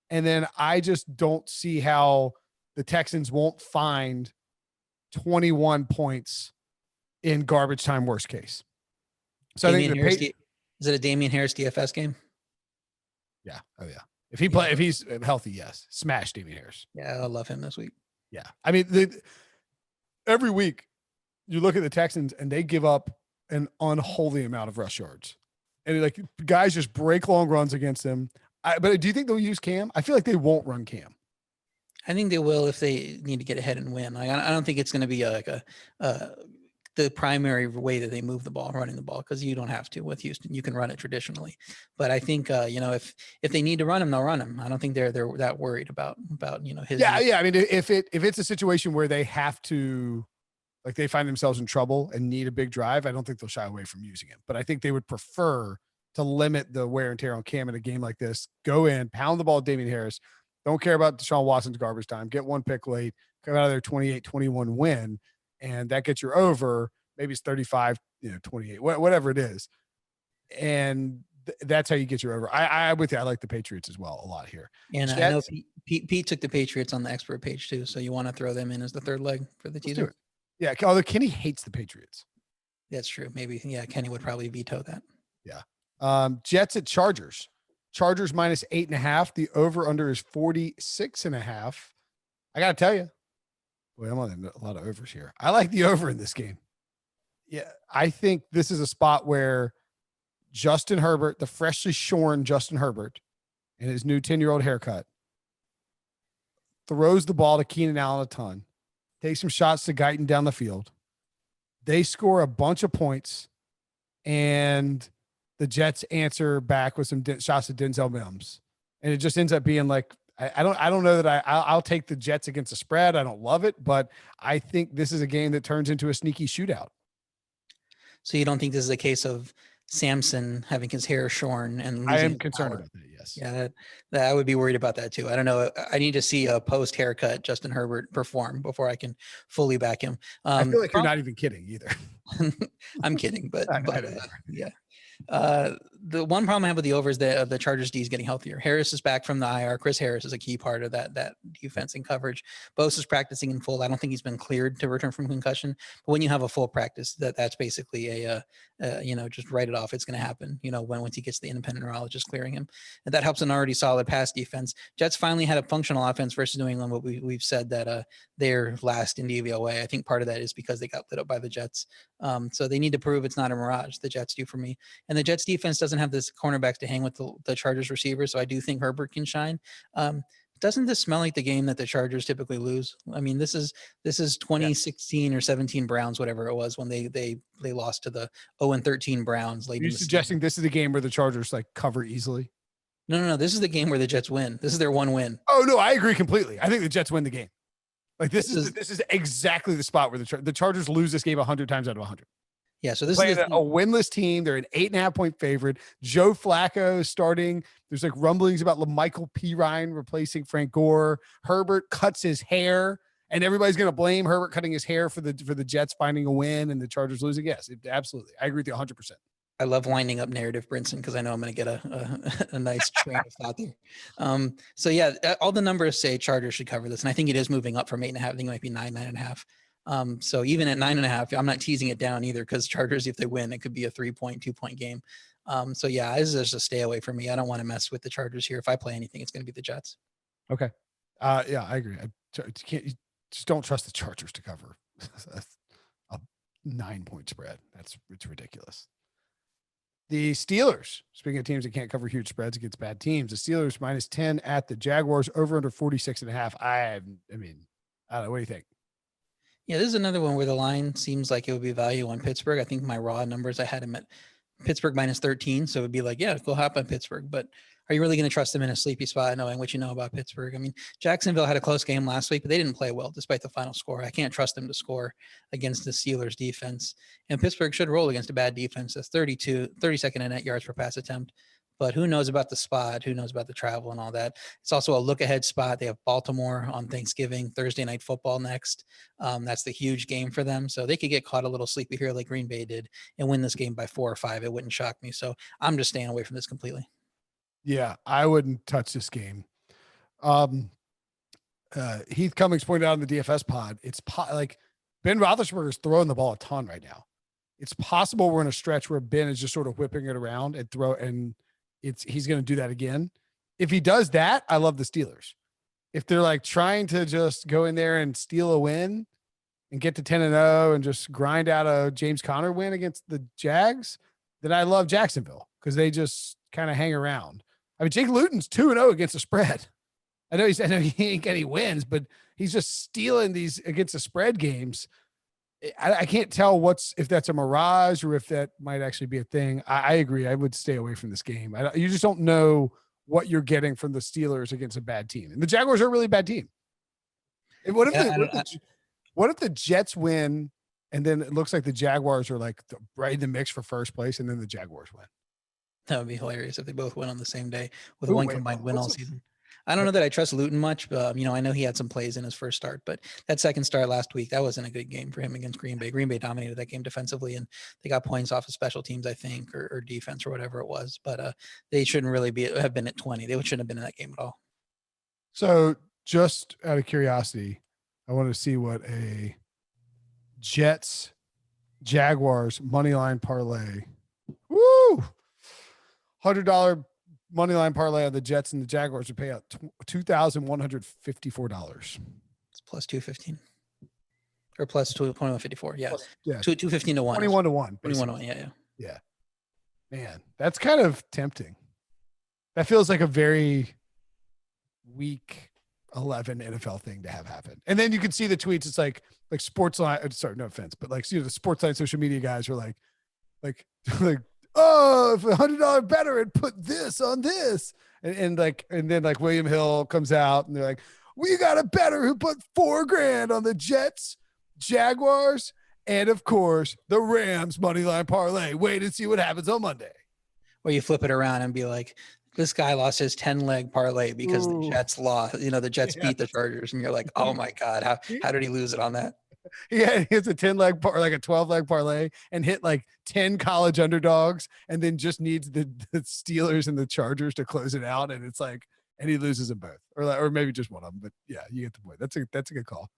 And then I just don't see how the Texans won't find 21 points in garbage time, worst case. So Damian I think Harris, is it a Damian Harris DFS game? Yeah. Oh, yeah. If he's healthy, yes. Smash Damian Harris. Yeah, I love him this week. Yeah. I mean, every week you look at the Texans and they give up an unholy amount of rush yards. And like guys just break long runs against them. But do you think they'll use Cam? I feel like they won't run Cam. I think they will if they need to get ahead and win. I don't think it's going to be the primary way that they move the ball, running the ball, because you don't have to with Houston. You can run it traditionally, but I think if they need to run him, they'll run him. I don't think they're that worried about his. Yeah. I mean, if it's a situation where they have to, like, they find themselves in trouble and need a big drive, I don't think they'll shy away from using him. But I think they would prefer to limit the wear and tear on Cam in a game like this. Go in, pound the ball with Damian Harris. Don't care about Deshaun Watson's garbage time. Get one pick late, come out of there 28-21 win, and that gets you over. Maybe it's 35, 28, whatever it is. And that's how you get you over. I'm with you. I like the Patriots as well a lot here. And I know Pete took the Patriots on the expert page too, so you want to throw them in as the third leg for the teaser. Yeah, although Kenny hates the Patriots. That's true. Maybe, yeah, Kenny would probably veto that. Yeah. Jets at Chargers. Chargers -8.5. The over-under is 46.5. I got to tell you, boy, I'm on a lot of overs here. I like the over in this game. Yeah, I think this is a spot where Justin Herbert, the freshly shorn Justin Herbert, and his new 10-year-old haircut, throws the ball to Keenan Allen a ton, takes some shots to Guyton down the field. They score a bunch of points, and the Jets answer back with some shots to Denzel Mims. And it just ends up being like, I don't know that I'll take the Jets against the spread. I don't love it, but I think this is a game that turns into a sneaky shootout. So you don't think this is a case of Samson having his hair shorn and I am concerned about that. Yes. Yeah, that I would be worried about that too. I don't know. I need to see a post haircut Justin Herbert perform before I can fully back him. I feel like you're not even kidding either. I'm kidding, but yeah. The one problem I have with the over is the Chargers D is getting healthier. Harris is back from the IR. Chris Harris is a key part of that defense and coverage. Bosa is practicing in full. I don't think he's been cleared to return from concussion, but when you have a full practice, that's basically just write it off. It's going to happen, once he gets the independent neurologist clearing him, and that helps an already solid pass defense. Jets finally had a functional offense versus New England, but we've said that they're last in DVOA. I think part of that is because they got lit up by the Jets. So they need to prove it's not a mirage. The Jets do for me. And the Jets defense doesn't have this cornerbacks to hang with the Chargers receivers. So I do think Herbert can shine. Doesn't this smell like the game that the Chargers typically lose? I mean, this is 2016 or 17 Browns, whatever it was, when they lost to the 0-13 Browns. Are you suggesting this is the game where the Chargers cover easily? No. This is the game where the Jets win. This is their one win. Oh no, I agree completely. I think the Jets win the game. This is exactly the spot where the Chargers lose this game 100 times out of 100. Yeah, so this is a winless team. They're an 8.5-point favorite. Joe Flacco starting. There's rumblings about LaMichael Pirine replacing Frank Gore. Herbert cuts his hair, and everybody's going to blame Herbert cutting his hair for the Jets finding a win and the Chargers losing. Yes, absolutely. I agree with you 100%. I love winding up narrative, Brinson, because I know I'm going to get a nice train of thought there. So yeah, all the numbers say Chargers should cover this, and I think it is moving up from 8.5. I think it might be 9.5. So even at 9.5, I'm not teasing it down either, because Chargers, if they win, it could be a 2-point game. So yeah, this is just a stay away for me. I don't want to mess with the Chargers here. If I play anything, it's going to be the Jets. Okay. Yeah, I agree. You just don't trust the Chargers to cover a 9-point spread. It's ridiculous. The Steelers, speaking of teams that can't cover huge spreads against bad teams, the Steelers -10 at the Jaguars, over under 46.5. I mean, I don't know. What do you think? Yeah, this is another one where the line seems like it would be value on Pittsburgh. I think my raw numbers, I had him at Pittsburgh -13. So it would be like, yeah, go hop on Pittsburgh. But are you really going to trust them in a sleepy spot, knowing what you know about Pittsburgh? I mean, Jacksonville had a close game last week, but they didn't play well despite the final score. I can't trust them to score against the Steelers defense. And Pittsburgh should roll against a bad defense. That's 32nd in net yards per pass attempt. But who knows about the spot? Who knows about the travel and all that? It's also a look-ahead spot. They have Baltimore on Thanksgiving, Thursday Night Football next. That's the huge game for them. So they could get caught a little sleepy here like Green Bay did and win this game by 4 or 5. It wouldn't shock me. So I'm just staying away from this completely. Yeah, I wouldn't touch this game. Heath Cummings pointed out in the DFS pod, it's like Ben Roethlisberger is throwing the ball a ton right now. It's possible we're in a stretch where Ben is just sort of whipping it around and he's going to do that again. If he does that, I love the Steelers. If they're trying to just go in there and steal a win and get to 10-0 and just grind out a James Conner win against the Jags, then I love Jacksonville because they just kind of hang around. I mean, Jake Luton's 2-0 against the spread. I know he ain't getting wins, but he's just stealing these against the spread games. I can't tell if that's a mirage or if that might actually be a thing. I agree. I would stay away from this game. You just don't know what you're getting from the Steelers against a bad team. And the Jaguars are a really bad team. And what if the Jets win and then it looks like the Jaguars are like right in the mix for first place and then the Jaguars win? That would be hilarious if they both win on the same day with one combined win all season. I don't know that I trust Luton much, but I know he had some plays in his first start, but that second start last week, that wasn't a good game for him against Green Bay. Green Bay dominated that game defensively, and they got points off of special teams, I think, or defense or whatever it was. But they shouldn't really have been at 20. They shouldn't have been in that game at all. So just out of curiosity, I want to see what a Jets Jaguars money line parlay. Woo! $100 money line parlay on the Jets and the Jaguars would pay out $2,154. It's plus 215 or plus 2154. Yeah. 215 to 1. 21 to 1. 21 to 1. Yeah. Yeah. Man, that's kind of tempting. That feels like a very week 11 NFL thing to have happen. And then you can see the tweets. It's like Sportsline. Sorry, no offense, but the Sportsline social media guys are like, oh, if $100 better and put this on this. And then William Hill comes out and they're like, we got a better who put $4,000 on the Jets, Jaguars, and of course the Rams money line parlay. Wait and see what happens on Monday. Or you flip it around and be like, this guy lost his 10-leg parlay because the Jets lost. The Jets beat the Chargers, and you're like, oh my God, how did he lose it on that? Yeah, he hits a 10-leg like a 12-leg parlay and hit like 10 college underdogs, and then just needs the Steelers and the Chargers to close it out, and it's like, and he loses them both, or maybe just one of them. But yeah, you get the point. That's a good call.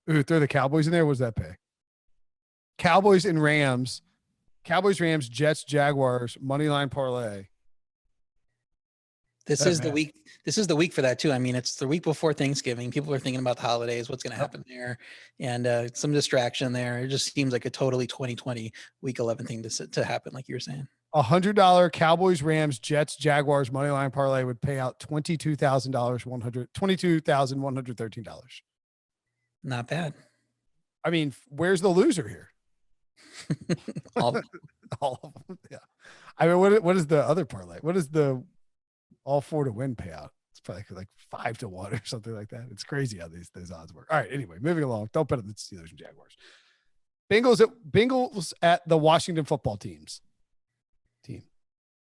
Ooh, throw the Cowboys in there. What does that pay? Cowboys and Rams, Rams, Jets, Jaguars money line parlay. This is the week. This is the week for that too. I mean, it's the week before Thanksgiving. People are thinking about the holidays, what's going to happen there, and some distraction there. It just seems like a totally 2020 week 11 thing to happen, like you were saying. $100 Cowboys, Rams, Jets, Jaguars money line parlay would pay out $22,113. Not bad. I mean, where's the loser here? All of them. Yeah. I mean, what is the other parlay? What is the all 4 to win payout? It's probably like 5 to 1 or something like that. It's crazy how those odds work. All right. Anyway, moving along. Don't bet on the Steelers and Jaguars. Bengals at the Washington football team.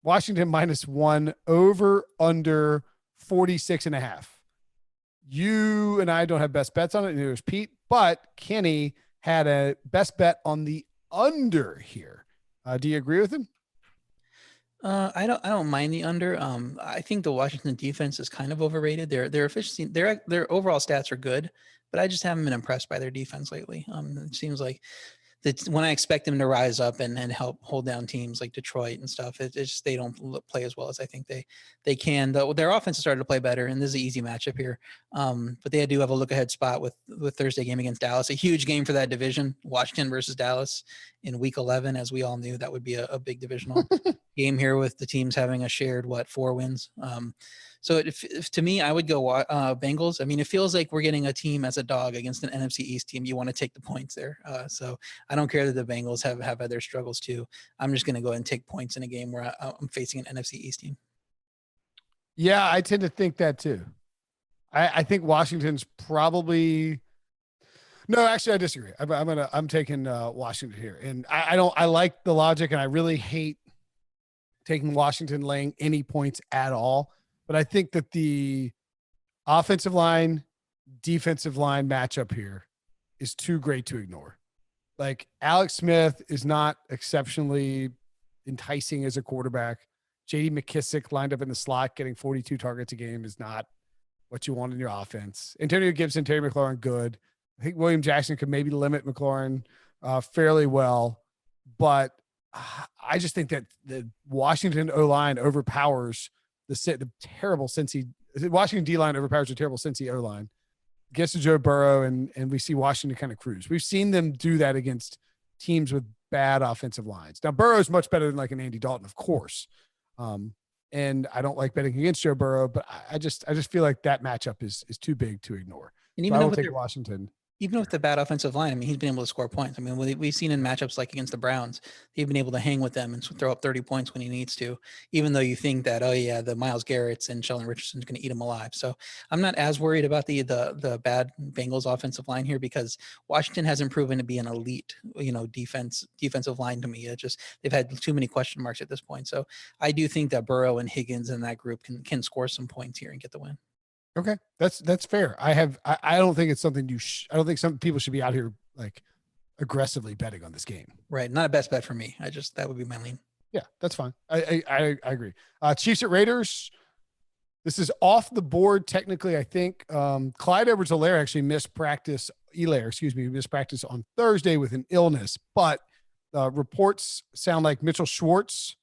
Washington -1 over under 46.5. You and I don't have best bets on it. Neither does Pete, but Kenny had a best bet on the under here. Do you agree with him? I don't mind the under. I think the Washington defense is kind of overrated. Their efficiency, their overall stats are good, but I just haven't been impressed by their defense lately. It seems like that when I expect them to rise up and help hold down teams like Detroit and stuff, it's just they don't play as well as I think they can. Their offense has started to play better, and this is an easy matchup here. But they do have a look ahead spot with Thursday game against Dallas, a huge game for that division, Washington versus Dallas in week 11. As we all knew, that would be a big divisional game here with the teams having a shared 4 wins. So if to me, I would go Bengals. I mean, it feels like we're getting a team as a dog against an NFC East team. You want to take the points there. So I don't care that the Bengals have had their struggles too. I'm just going to go ahead and take points in a game where I'm facing an NFC East team. Yeah, I tend to think that too. I think Washington's probably. No, actually, I disagree. I'm taking Washington here, and I like the logic, and I really hate taking Washington laying any points at all. But I think that the offensive line, defensive line matchup here is too great to ignore. Like Alex Smith is not exceptionally enticing as a quarterback. J.D. McKissick lined up in the slot, getting 42 targets a game is not what you want in your offense. Antonio Gibson, Terry McLaurin, good. I think William Jackson could maybe limit McLaurin fairly well, but I just think that the Washington O-line overpowers the terrible Cincy. Washington D-line overpowers the terrible Cincy O-line. Gets to Joe Burrow, and we see Washington kind of cruise. We've seen them do that against teams with bad offensive lines. Now, Burrow's much better than like an Andy Dalton, of course. and I don't like betting against Joe Burrow, but I just feel like that matchup is too big to ignore. And So even I though will with take Washington. even with the bad offensive line, I mean, he's been able to score points. I mean, we've seen in matchups like against the Browns, he's been able to hang with them and throw up 30 points when he needs to, even though you think that, oh yeah, the Myles Garrett's and Sheldon Richardson's going to eat him alive. So I'm not as worried about the bad Bengals offensive line here, because Washington hasn't proven to be an elite, defensive line to me. It just, they've had too many question marks at this point. So I do think that Burrow and Higgins and that group can score some points here and get the win. Okay. That's fair. I don't think it's something I don't think some people should be out here like aggressively betting on this game. Right. Not a best bet for me. That would be my lean. Yeah, that's fine. I agree. Chiefs at Raiders. This is off the board. Technically, I think Clyde Edwards-Helaire actually missed practice on Thursday with an illness, but reports sound like Mitchell Schwartz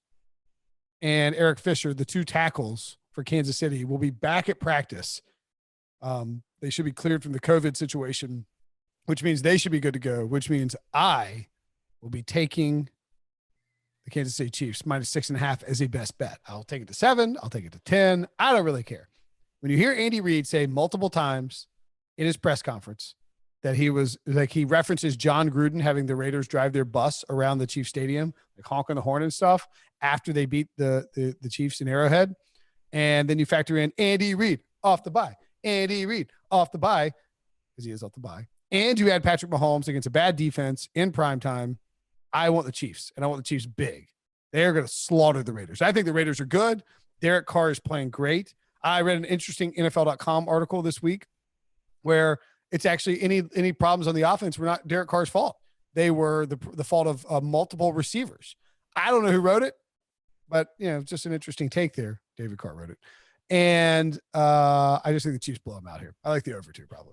and Eric Fisher, the two tackles for Kansas City, will be back at practice. They should be cleared from the COVID situation, which means they should be good to go, which means I will be taking the Kansas City Chiefs -6.5 as a best bet. I'll take it to 7. I'll take it to 10. I don't really care. When you hear Andy Reid say multiple times in his press conference that he references John Gruden having the Raiders drive their bus around the Chiefs stadium, like honking the horn and stuff after they beat the Chiefs in Arrowhead. And then you factor in Andy Reid off the bye, Andy Reid off the bye, because he is off the bye. And you add Patrick Mahomes against a bad defense in primetime. I want the Chiefs, and I want the Chiefs big. They're going to slaughter the Raiders. I think the Raiders are good. Derek Carr is playing great. I read an interesting NFL.com article this week where it's actually any problems on the offense were not Derek Carr's fault. They were the fault of multiple receivers. I don't know who wrote it, but just an interesting take there. David Carr wrote it. And I just think the Chiefs blow them out here. I like the over 2 probably.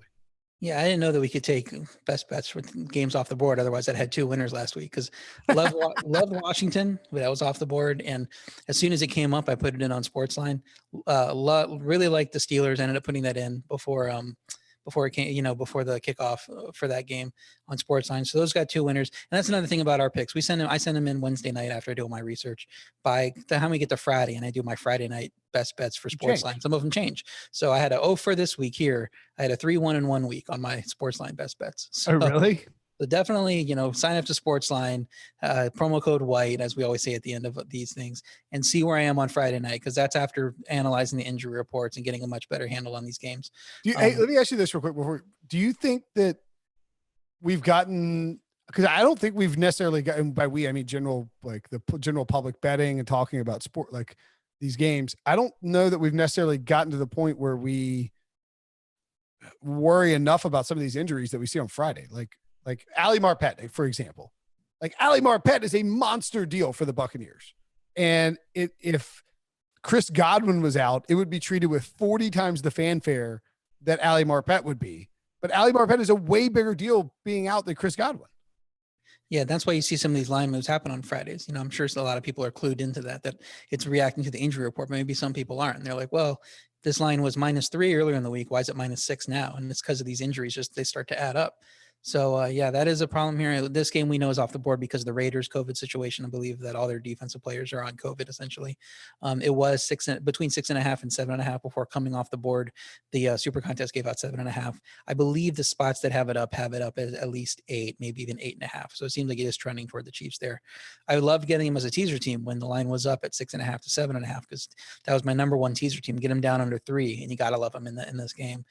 Yeah, I didn't know that we could take best bets with games off the board. Otherwise, I'd had 2 winners last week, because loved Washington, but that was off the board. And as soon as it came up, I put it in on Sportsline. Really liked the Steelers. I ended up putting that in before it came, before the kickoff for that game on Sportsline. So those got 2 winners. And that's another thing about our picks. I send them in Wednesday night after I do my research. By the time we get to Friday, and I do my Friday night best bets for Sportsline, some of them change. So I had a for this week here. I had a 3-1-1 week on my Sportsline best bets. So, oh, really? So definitely, sign up to Sportsline, promo code white, as we always say at the end of these things, and see where I am on Friday night, because that's after analyzing the injury reports and getting a much better handle on these games. Hey, let me ask you this real quick do you think that we've gotten, because I don't think we've necessarily gotten, by we, I mean general public betting and talking about sport, like these games. I don't know that we've necessarily gotten to the point where we worry enough about some of these injuries that we see on Friday. Like Ali Marpet, for example. Like Ali Marpet is a monster deal for the Buccaneers. And if Chris Godwin was out, it would be treated with 40 times the fanfare that Ali Marpet would be. But Ali Marpet is a way bigger deal being out than Chris Godwin. Yeah, that's why you see some of these line moves happen on Fridays. I'm sure a lot of people are clued into that it's reacting to the injury report. But maybe some people aren't. And they're like, well, this line was -3 earlier in the week. Why is it -6 now? And it's because of these injuries. They start to add up. So, yeah, that is a problem here. This game we know is off the board because of the Raiders' COVID situation. I believe that all their defensive players are on COVID, essentially. It was between 6.5 and 7.5 before coming off the board. The Super Contest gave out 7.5. I believe the spots that have it up at least 8, maybe even 8.5. So it seems like it is trending toward the Chiefs there. I loved getting him as a teaser team when the line was up at 6.5 to 7.5, because that was my number 1 teaser team. Get him down under 3, and you got to love him in this game.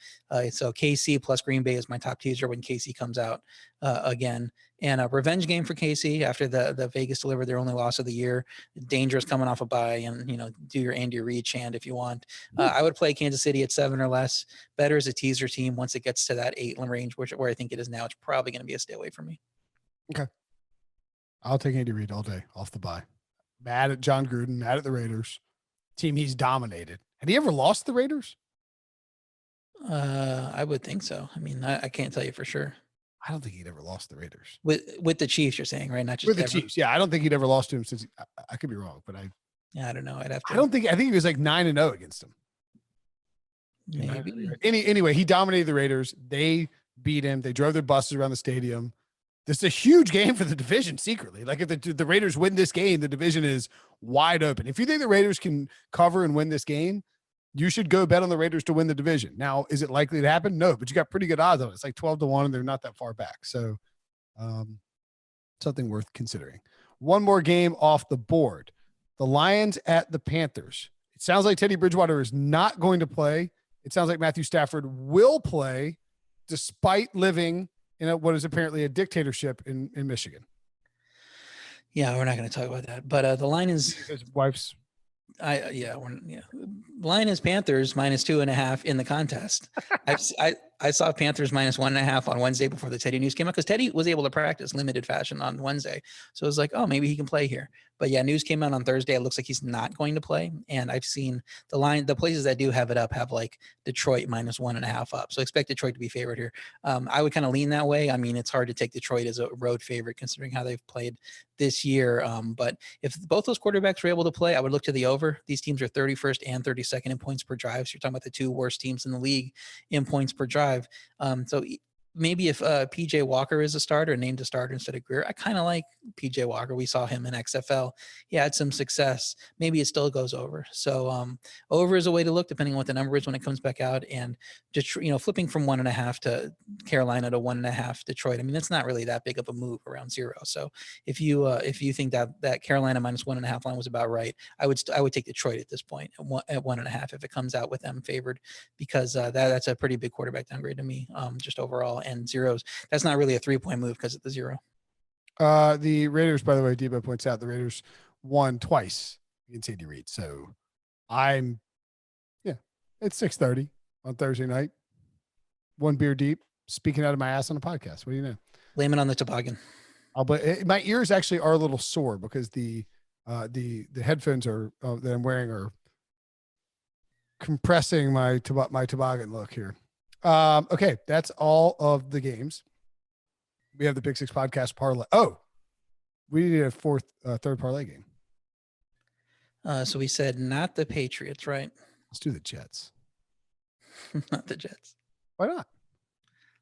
So KC plus Green Bay is my top teaser when KC comes out again. And a revenge game for KC after the Vegas delivered their only loss of the year. Dangerous coming off a bye, and do your Andy Reid chant if you want. I would play Kansas City at 7 or less. Better as a teaser team. Once it gets to that 8 range, where I think it is now, it's probably going to be a stay away from me. Okay, I'll take Andy Reid all day off the bye. Mad at John Gruden, mad at the Raiders. Team he's dominated. Had he ever lost the Raiders? I would think so. I mean, I can't tell you for sure. I don't think he'd ever lost the Raiders with the Chiefs. You're saying, right? Not just with the Chiefs. Yeah, I don't think he'd ever lost to him since. I could be wrong, but I don't know. I'd have to. I think he was like 9-0 against them. Maybe. Anyway, he dominated the Raiders. They beat him. They drove their buses around the stadium. This is a huge game for the division secretly. Like if the Raiders win this game, the division is wide open. If you think the Raiders can cover and win this game, you should go bet on the Raiders to win the division. Now, is it likely to happen? No, but you got pretty good odds on it. It's like 12-1 and they're not that far back. So something worth considering. One more game off the board. The Lions at the Panthers. It sounds like Teddy Bridgewater is not going to play. It sounds like Matthew Stafford will play despite living in what is apparently a dictatorship in Michigan. Yeah, we're not going to talk about that. But the line is his wife's. Line is Panthers -2.5 in the contest. I saw Panthers -1.5 on Wednesday before the Teddy news came out because Teddy was able to practice limited fashion on Wednesday. So it was like, oh, maybe he can play here. But yeah, news came out on Thursday. It looks like he's not going to play. And I've seen the places that do have it up have like Detroit -1.5 up. So expect Detroit to be favored here. I would kind of lean that way. I mean, it's hard to take Detroit as a road favorite considering how they've played this year. But if both those quarterbacks were able to play, I would look to the over. These teams are 31st and 32nd in points per drive. So you're talking about the two worst teams in the league in points per drive. So maybe if PJ Walker is a starter, named a starter instead of Greer, I kind of like PJ Walker. We saw him in XFL. He had some success. Maybe it still goes over. So over is a way to look depending on what the number is when it comes back out. And just, flipping from 1.5 to Carolina to 1.5 Detroit. I mean, that's not really that big of a move around 0. So if you think that Carolina -1.5 line was about right, I would take Detroit at this point at 1.5 if it comes out with them favored, because that's a pretty big quarterback downgrade to me, just overall. And zeros, that's not really a 3-point move because of the 0. The Raiders, by the way, Debo points out the Raiders won twice against Andy Reid. So it's 6:30 on Thursday night. One beer deep, speaking out of my ass on a podcast. What do you know? Blame it on the toboggan. My ears actually are a little sore because the headphones that I'm wearing are compressing my toboggan look here. Okay, that's all of the games. We have the Pick Six podcast parlay. Oh, we need a third parlay game. So we said not the Patriots, right? Let's do the Jets. Not the Jets. Why not?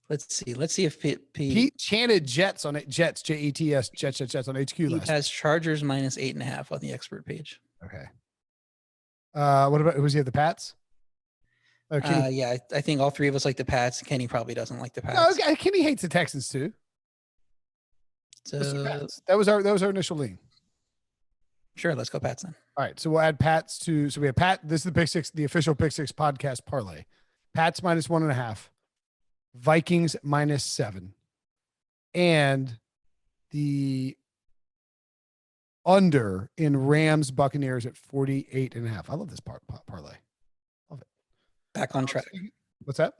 Let's see if Pete chanted Jets on it. Jets, Jets, Jets on HQ. He has Chargers -8.5 on the expert page. Okay. What about who's he at the Pats? Okay. Yeah, I think all three of us like the Pats. Kenny probably doesn't like the Pats. No, okay. Kenny hates the Texans too. So that was our initial lean. Sure, let's go Pats then. All right, so we'll add Pats to. So we have Pat. This is the Pick Six, the official Pick Six podcast parlay. Pats -1.5, Vikings -7, and the under in Rams Buccaneers at 48.5. I love this parlay. Love it. Back on track. What's that?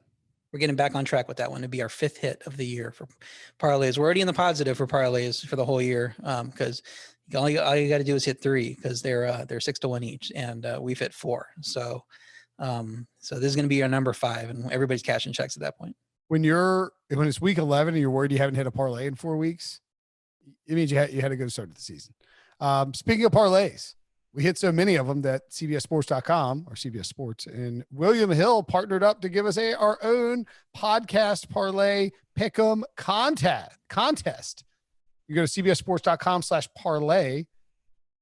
We're getting back on track with that one. It'd be our 5th hit of the year for parlays. We're already in the positive for parlays for the whole year, because all you got to do is hit 3 because they're 6-1 each, and we've hit 4. So this is going to be our number 5, and everybody's cashing checks at that point. When it's week 11 and you're worried you haven't hit a parlay in 4 weeks, it means you had a good start to the season. Speaking of parlays, we hit so many of them that CBSSports.com or CBS Sports and William Hill partnered up to give us our own podcast parlay pick'em contest. You go to CBSSports.com/parlay,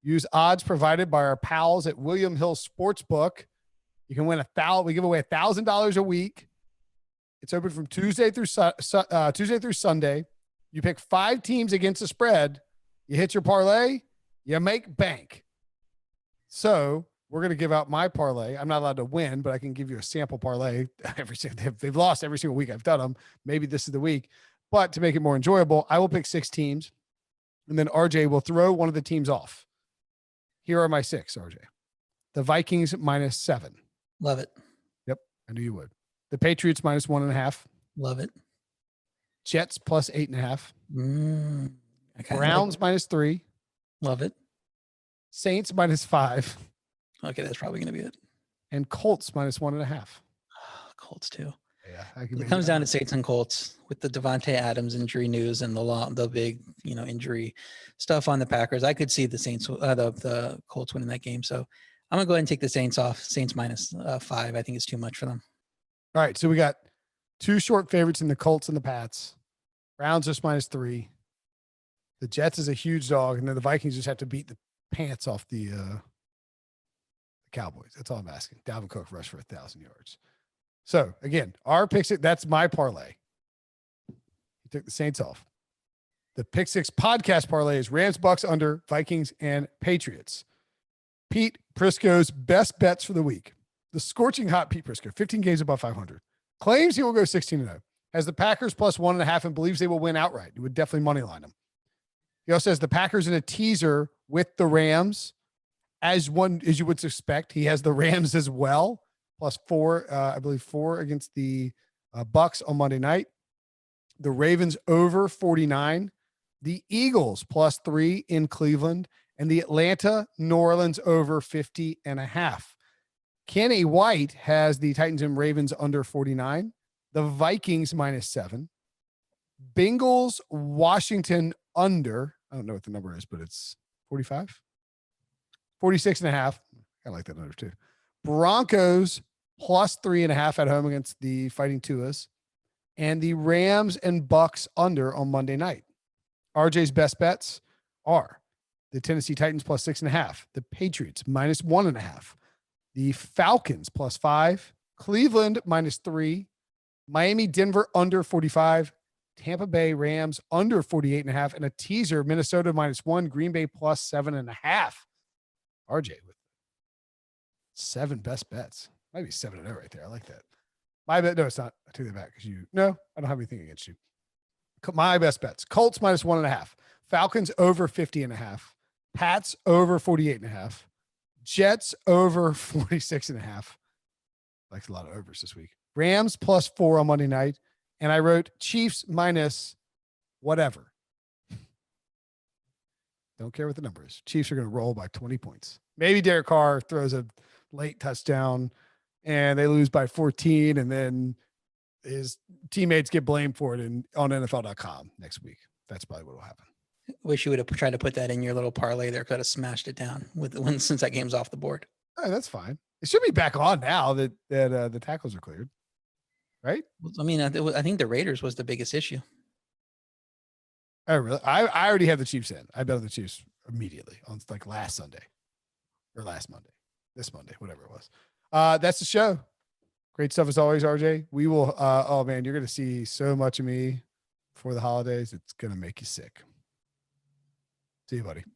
use odds provided by our pals at William Hill Sportsbook. You can win we give away $1,000 a week. It's open from Tuesday through Sunday. You pick 5 teams against the spread. You hit your parlay, you make bank. So we're going to give out my parlay. I'm not allowed to win, but I can give you a sample parlay. They've lost every single week I've done them. Maybe this is the week. But to make it more enjoyable, I will pick 6 teams, and then RJ will throw one of the teams off. Here are my 6, RJ. The Vikings -7. Love it. Yep, I knew you would. The Patriots -1.5. Love it. Jets +8.5. Okay. Browns -3. Love it. Saints -5. Okay, that's probably going to be it. And Colts -1.5. Colts too. Yeah, it comes down to Saints and Colts with the Devontae Adams injury news and the big injury stuff on the Packers. I could see the Saints, the Colts winning that game. So I'm gonna go ahead and take the Saints off. Saints -5. I think it's too much for them. All right, so we got 2 short favorites in the Colts and the Pats. Browns just -3. The Jets is a huge dog, and then the Vikings just have to beat the pants off the Cowboys. That's all I'm asking. Dalvin Cook rushed for 1,000 yards. So again, our pick six, that's my parlay. He took the Saints off. The Pick Six podcast parlay is Rams-Bucs under, Vikings, and Patriots. Pete Prisco's best bets for the week. The scorching hot Pete Prisco, 15 games above 500. Claims he will go 16-0. Has the Packers plus 1.5 and believes they will win outright. He would definitely money line them. He also has the Packers in a teaser with the Rams. As you would suspect, he has the Rams as well. Plus 4, I believe 4 against the Bucs on Monday night. The Ravens over 49. The Eagles plus 3 in Cleveland. And the Atlanta, New Orleans over 50.5. Kenny White has the Titans and Ravens under 49. The Vikings minus 7. Bengals, Washington under. I don't know what the number is, but it's 45. 46.5. I like that number too. Broncos plus 3.5 at home against the Fighting Tuas. And the Rams and Bucs under on Monday night. RJ's best bets are the Tennessee Titans plus 6.5. The Patriots minus 1.5. The Falcons plus 5. Cleveland minus 3. Miami, Denver under 45. Tampa Bay Rams under 48.5. And a teaser, Minnesota minus 1. Green Bay plus 7.5. RJ with 7 best bets. Might be 7-0 right there. I like that. My bet. No, it's not. I take that back because no, I don't have anything against you. My best bets. Colts minus 1.5. Falcons over 50.5. Pats over 48.5. Jets over 46.5. Likes a lot of overs this week. Rams plus 4 on Monday night. And I wrote Chiefs minus whatever. Don't care what the number is. Chiefs are going to roll by 20 points. Maybe Derek Carr throws a late touchdown and they lose by 14, and then his teammates get blamed for it on NFL.com next week. That's probably what will happen. Wish you would have tried to put that in your little parlay there. Could have smashed it down since that game's off the board. Oh, that's fine. It should be back on now that the tackles are cleared, right? I mean, I think the Raiders was the biggest issue. Oh, really? I already have the Chiefs in. I bet on the Chiefs immediately on like last Sunday or last Monday, this Monday, whatever it was. That's the show. Great stuff as always, RJ. We will. Oh man, you're going to see so much of me before the holidays. It's going to make you sick. See you, buddy.